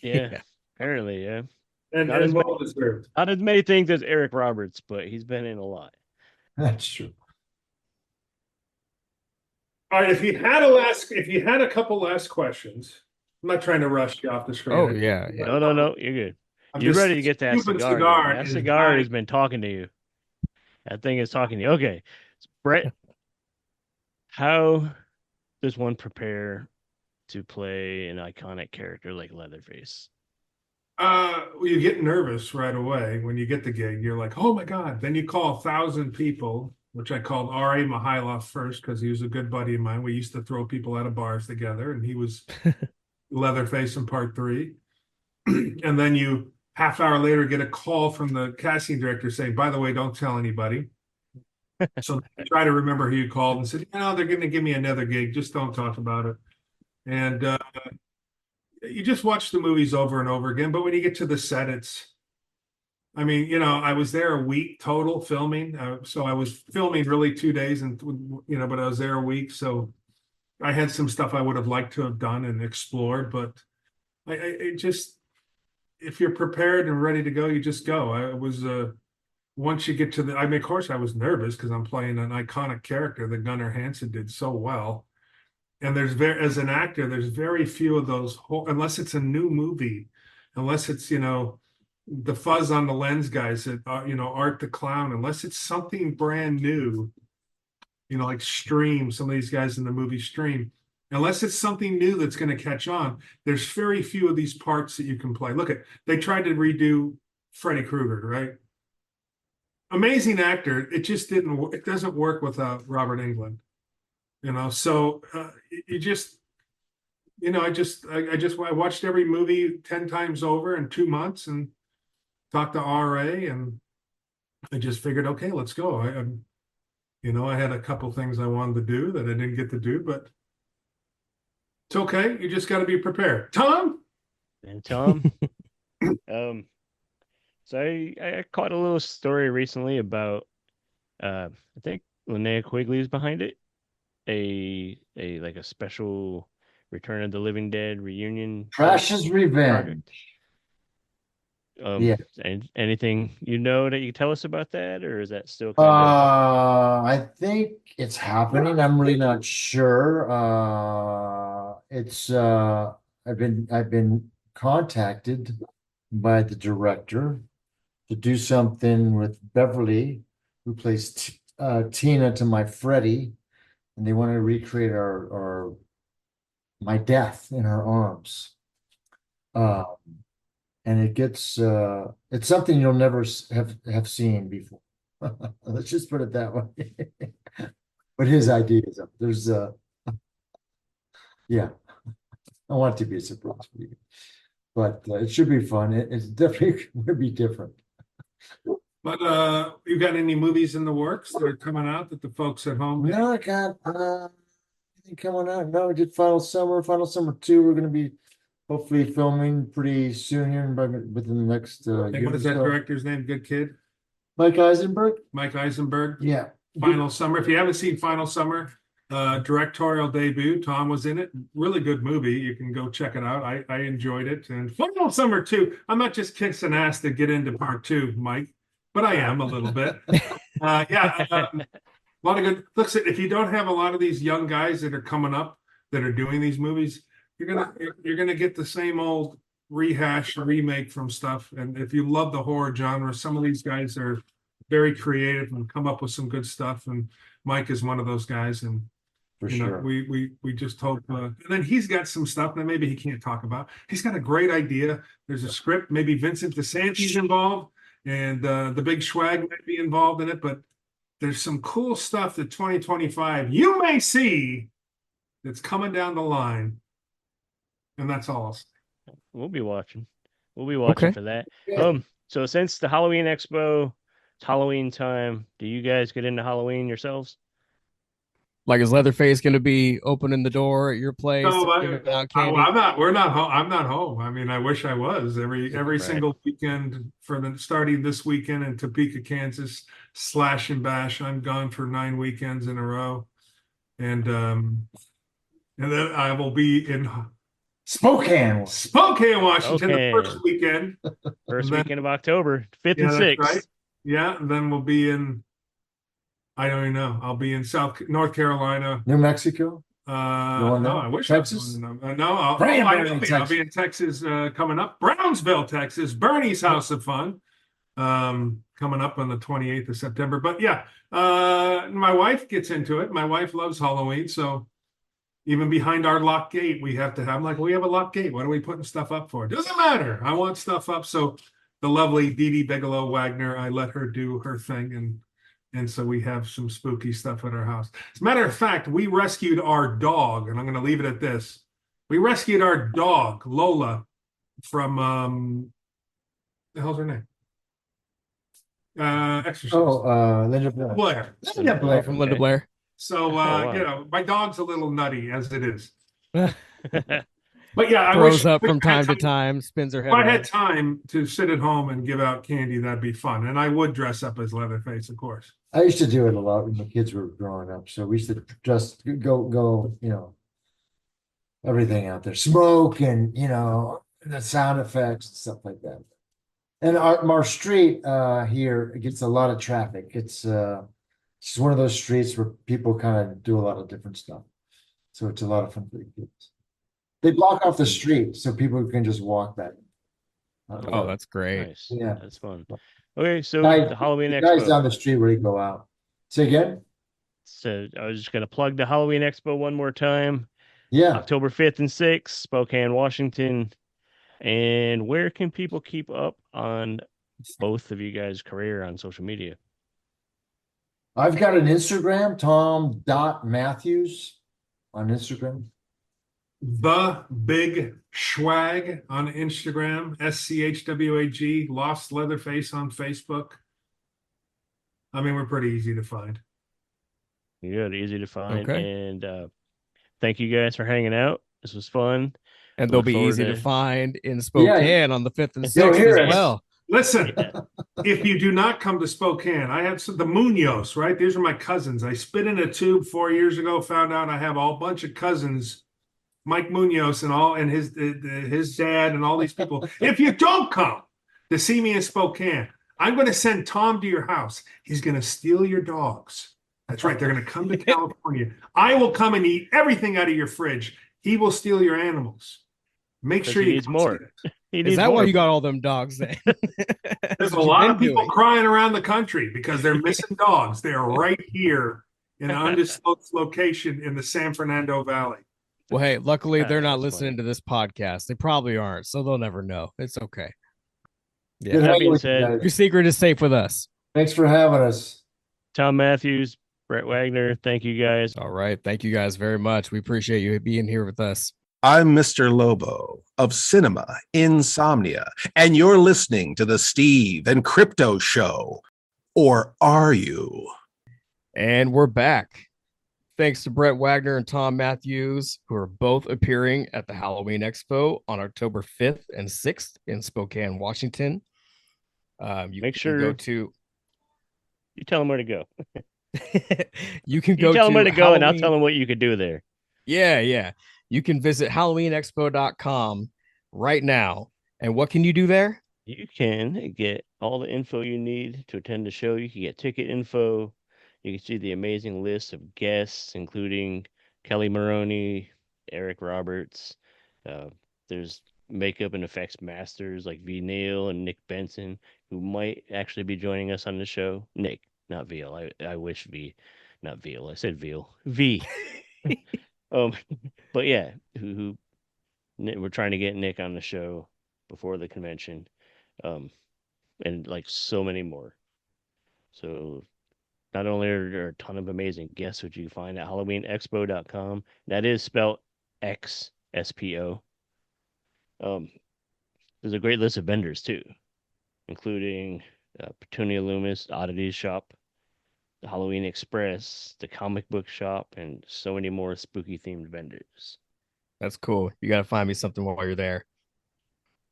Yeah. Apparently, yeah. And Not as well deserved. Not as many things as Eric Roberts, but he's been in a lot. That's true. All right, if you had a couple last questions, I'm not trying to rush you off the screen. Oh, yeah. No, you're good. I'm You're just ready to get that scooping cigar. That and cigar dying. has been talking to you. That thing is talking to you. Okay. Brett, how does one prepare to play an iconic character like Leatherface? Well, you get nervous right away when you get the gig. You're like, oh my God. Then you call 1,000 people, which I called R.A. Mihailov first because he was a good buddy of mine. We used to throw people out of bars together, and he was Leatherface in Part 3. And then you, half hour later, get a call from the casting director saying, by the way, don't tell anybody. So I try to remember who you called and said, they're going to give me another gig. Just don't talk about it. And you just watch the movies over and over again. But when you get to the set, I mean, you know, I was there a week total filming. So I was filming really 2 days and, you know, but I was there a week. So I had some stuff I would have liked to have done and explored, but I just, if you're prepared and ready to go, you just go. I was, once you get to I mean, of course I was nervous because I'm playing an iconic character that Gunnar Hansen did so well. And as an actor, there's very few of those, unless it's a new movie, unless it's, you know, the fuzz on the lens guys that, you know, Art the Clown, unless it's something brand new, you know, like Stream, some of these guys in the movie Stream, unless it's something new that's going to catch on, there's very few of these parts that you can play. Look they tried to redo Freddy Krueger, right? Amazing actor. It just it doesn't work without Robert Englund, you know? So you just, you know, I watched every movie 10 times over in 2 months and talked to RA, and I just figured, okay, let's go. You know, I had a couple things I wanted to do that I didn't get to do, but it's okay. You just got to be prepared. Tom? And Tom, so I caught a little story recently about, I think Linnea Quigley's behind it, a like a special Return of the Living Dead reunion. Crash's Revenge. Project. Yeah. Anything you know that you can tell us about that, or is that still Uh, kind of? I think it's happening. I'm really not sure. I've been contacted by the director to do something with Beverly, who plays Tina to my Freddy, and they want to recreate my death in her arms. And it's something you'll never have seen before. Let's just put it that way. But his ideas, there's yeah, I want it to be a surprise for you, but it should be fun. It's definitely going to be different. But you got any movies in the works that are coming out that the folks at home? No, I got anything coming out. No, we did Final Summer 2. We're going to be hopefully filming pretty soon here, within the next year. What is that director's name? Good kid? Mike Eisenberg. Mike Eisenberg. Yeah. Final Summer. If you haven't seen Final Summer, directorial debut, Tom was in it. Really good movie. You can go check it out. I enjoyed it. And Final Summer 2. I'm not just kissing ass to get into part 2, Mike, but I am a little bit. Yeah. A lot of good. Look, if you don't have a lot of these young guys that are coming up that are doing these movies, you're gonna get the same old rehash remake from stuff. And if you love the horror genre, some of these guys are very creative and come up with some good stuff. And Mike is one of those guys. And For you know, sure. we just hope. And then he's got some stuff that maybe he can't talk about. He's got a great idea. There's a script. Maybe Vincent DeSantis involved, and the Big Schwag might be involved in it. But there's some cool stuff that 2025 you may see that's coming down the line. And that's all I'll say. We'll be watching. We'll be watching for that. So since the Halloween Expo, it's Halloween time. Do you guys get into Halloween yourselves? Like, is Leatherface going to be opening the door at your place? No, I'm not. We're not home. I'm not home. I mean, I wish I was every single weekend starting this weekend in Topeka, Kansas, slash and bash. I'm gone for 9 weekends in a row, and then I will be in Spokane, Washington, the first weekend. Weekend of October, 5th and 6th. Right. Yeah, and then we'll be in, I don't even know. I'll be in North Carolina. New Mexico? No, I wish Texas? I'll be in Texas coming up. Brownsville, Texas, Bernie's House of Fun. Coming up on the 28th of September. But yeah, my wife gets into it. My wife loves Halloween, so even behind our locked gate, we have to have, I'm like, we have a locked gate. What are we putting stuff up for? Doesn't matter. I want stuff up. So the lovely Dee Dee Bigelow Wagner, I let her do her thing. And so we have some spooky stuff at our house. As a matter of fact, we rescued our dog, and I'm going to leave it at this. We rescued our dog, Lola, from, the hell's her name? Exorcist. Linda Blair. Linda Blair. From Linda Blair. So, wow. you know, my dog's a little nutty as it is. But yeah, I throws wish up from I had time to time, spins her If head I had around. time to sit at home and give out candy, that'd be fun. And I would dress up as Leatherface, of course. I used to do it a lot when the kids were growing up. So we used to just go, everything out there, smoke and, the sound effects and stuff like that. And our street here, it gets a lot of traffic. It's just one of those streets where people kind of do a lot of different stuff. So it's a lot of fun for the kids. They block off the street so people can just walk back. Oh, that's great. Nice. Yeah. That's fun. Okay, so Guys, the Halloween the guys Expo. down the street where you go out. Say again? So I was just gonna plug the Halloween Expo one more time. Yeah. October 5th and 6th, Spokane, Washington. And where can people keep up on both of you guys' career on social media? I've got an Instagram, Thom.Matthews on Instagram. The Big Schwag on Instagram, SCHWAG, Lost Leatherface on Facebook. I mean, we're pretty easy to find. Good, easy to find. Okay. And thank you guys for hanging out. This was fun. And they'll Look be forward easy to to- find in Spokane on the 5th and 6th hear as us. well. Listen, Yeah. if you do not come to Spokane, I have the Munoz, right? These are my cousins. I spit in a tube 4 years ago, found out I have a bunch of cousins, Mike Munoz and his dad and all these people. If you don't come to see me in Spokane, I'm going to send Tom to your house. He's going to steal your dogs. That's right. They're going to come to California. I will come and eat everything out of your fridge. He will steal your animals. Make Because sure he you needs come see more. that. He Is needs that why more. you got all them dogs then? There's a What you lot been of people doing? crying around the country because they're missing dogs. They are right here in an undisclosed location in the San Fernando Valley. Well, hey, luckily they're not That's listening funny. to this podcast. They probably aren't, so they'll never know. It's okay. Yeah. Good That hanging being with you said, guys. Your secret is safe with us. Thanks for having us. Thom Matthews, Brett Wagner, thank you guys. All right. Thank you guys very much. We appreciate you being here with us. I'm Mr. Lobo of Cinema Insomnia, and you're listening to the Steve and Crypto Show. Or are you? And we're back. Thanks to Brett Wagner and Thom Matthews, who are both appearing at the Halloween Expo on October 5th and 6th in Spokane, Washington. You Make can sure go to you tell them where to go. you can You go tell them to where to go, and I'll Halloween- tell them what you could do there. Yeah. You can visit HalloweenXspo.com right now. And what can you do there? You can get all the info you need to attend the show. You can get ticket info. You can see the amazing list of guests, including Kelly Maroney, Eric Roberts. There's makeup and effects masters like V. Neal and Nick Benson, who might actually be joining us on the show. Nick, not Veal. I wish V, not Veal. I said Veal. V. But yeah, who we're trying to get Nick on the show before the convention, and like so many more. So not only are there a ton of amazing guests, which you can find at HalloweenXspo.com. That is spelled XSPO. There's a great list of vendors too, including Petunia Loomis, Oddities Shop, the Halloween Express, the comic book shop, and so many more spooky themed vendors. That's cool. You got to find me something while you're there.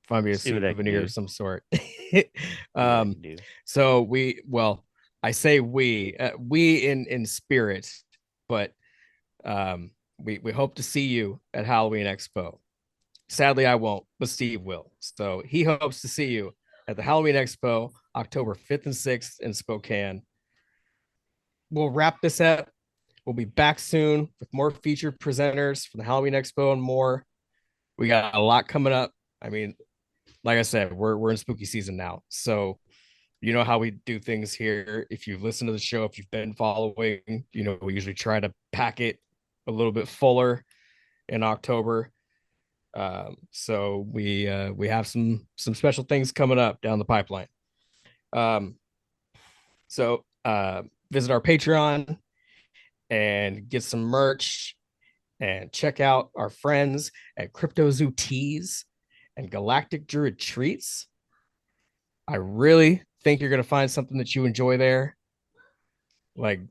Find me a See what I can souvenir do. of some sort. Do. So I say we in spirit, but we hope to see you at Halloween Expo. Sadly, I won't, but Steve will. So he hopes to see you at the Halloween Expo, October 5th and 6th in Spokane. We'll wrap this up. We'll be back soon with more featured presenters for the Halloween Expo and more. We got a lot coming up. I mean, like I said, we're in spooky season now. So you know how we do things here. If you've listened to the show, if you've been following, we usually try to pack it a little bit fuller in October. So we have some special things coming up down the pipeline. So visit our Patreon and get some merch and check out our friends at Crypto Zoo Teas and Galactic Druid Treats. I really think you're going to find something that you enjoy there. Like,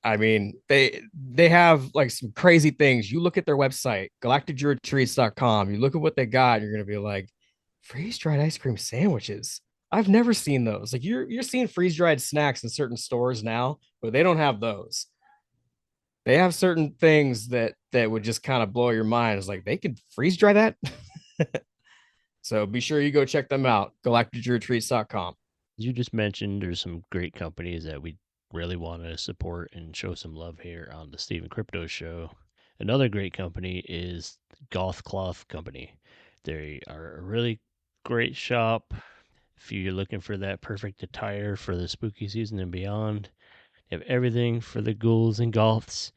I mean, they have like some crazy things. You look at their website, galacticdruidtreats.com. You look at what they got, and you're gonna be like, freeze-dried ice cream sandwiches. I've never seen those. Like you're seeing freeze-dried snacks in certain stores now, but they don't have those. They have certain things that would just kind of blow your mind. It's like they could freeze dry that. So be sure you go check them out. galacticdruidtreats.com. As you just mentioned, there's some great companies that we really want to support and show some love here on the Steve and Crypto Show. Another great company is Goth Cloth Company. They are a really great shop. If you're looking for that perfect attire for the spooky season and beyond, they have everything for the ghouls and goths.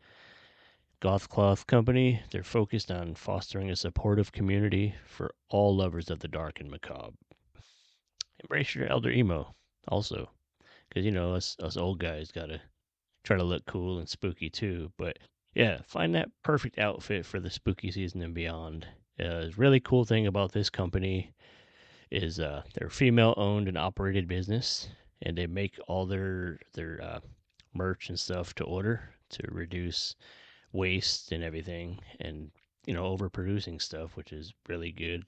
Goth Cloth Company, they're focused on fostering a supportive community for all lovers of the dark and macabre. Embrace your elder emo also, because us old guys gotta try to look cool and spooky too. But yeah, find that perfect outfit for the spooky season and beyond. The really cool thing about this company is they're female owned and operated business, and they make all their merch and stuff to order to reduce waste and everything, and overproducing stuff, which is really good.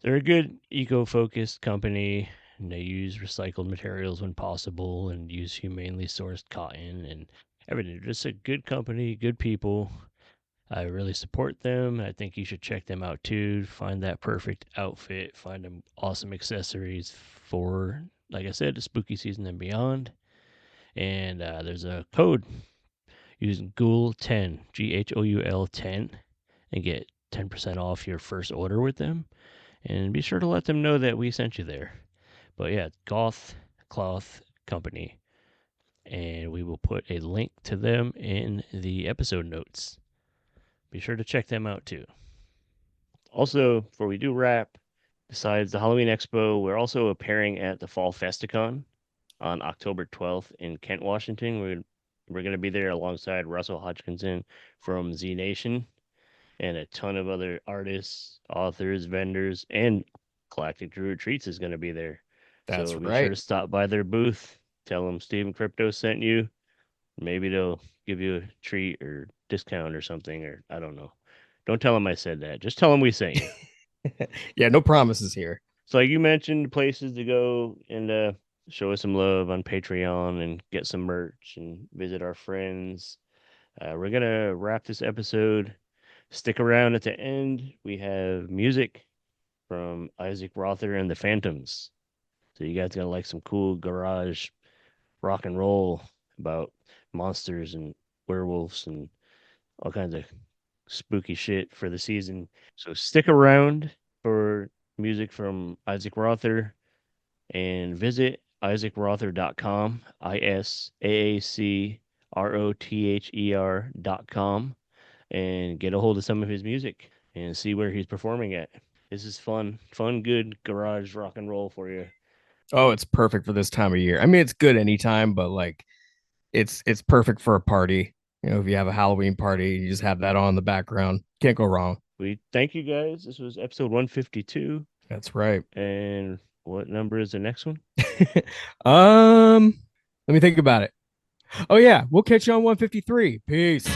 They're a good eco-focused company, and they use recycled materials when possible and use humanely sourced cotton and everything. They're just a good company, good people. I really support them. I think you should check them out too. Find that perfect outfit, find them awesome accessories for, like I said, the spooky season and beyond. And there's a code. Use Ghoul10, Ghoul 10, and get 10% off your first order with them. And be sure to let them know that we sent you there. But yeah, Goth Cloth Company. And we will put a link to them in the episode notes. Be sure to check them out too. Also, before we do wrap, besides the Halloween Xspo, we're also appearing at the Fall Festicon on October 12th in Kent, Washington. We're going to be there alongside Russell Hodgkinson from Z Nation and a ton of other artists, authors, vendors, and Galactic Druid Treats is going to be there. That's so be right. sure to stop by their booth. Tell them Steven Crypto sent you. Maybe they'll give you a treat or discount or something, or I don't know. Don't tell them I said that. Just tell them we sent you. Yeah, no promises here. So like you mentioned, places to go and show us some love on Patreon and get some merch and visit our friends. We're going to wrap this episode. Stick around at the end. We have music from Isaac Rother and the Phantoms. So you guys going to like some cool garage rock and roll about monsters and werewolves and all kinds of spooky shit for the season. So stick around for music from Isaac Rother and visit isaacrother.com, ISAACROTHER.com, and get a hold of some of his music and see where he's performing at. This is fun, good garage rock and roll for you. Oh, it's perfect for this time of year. I mean, it's good anytime, but like it's perfect for a party. If you have a Halloween party, you just have that on in the background. Can't go wrong. We thank you guys. This was episode 152. That's right. And what number is the next one? Let me think about it. Oh yeah, we'll catch you on 153. Peace.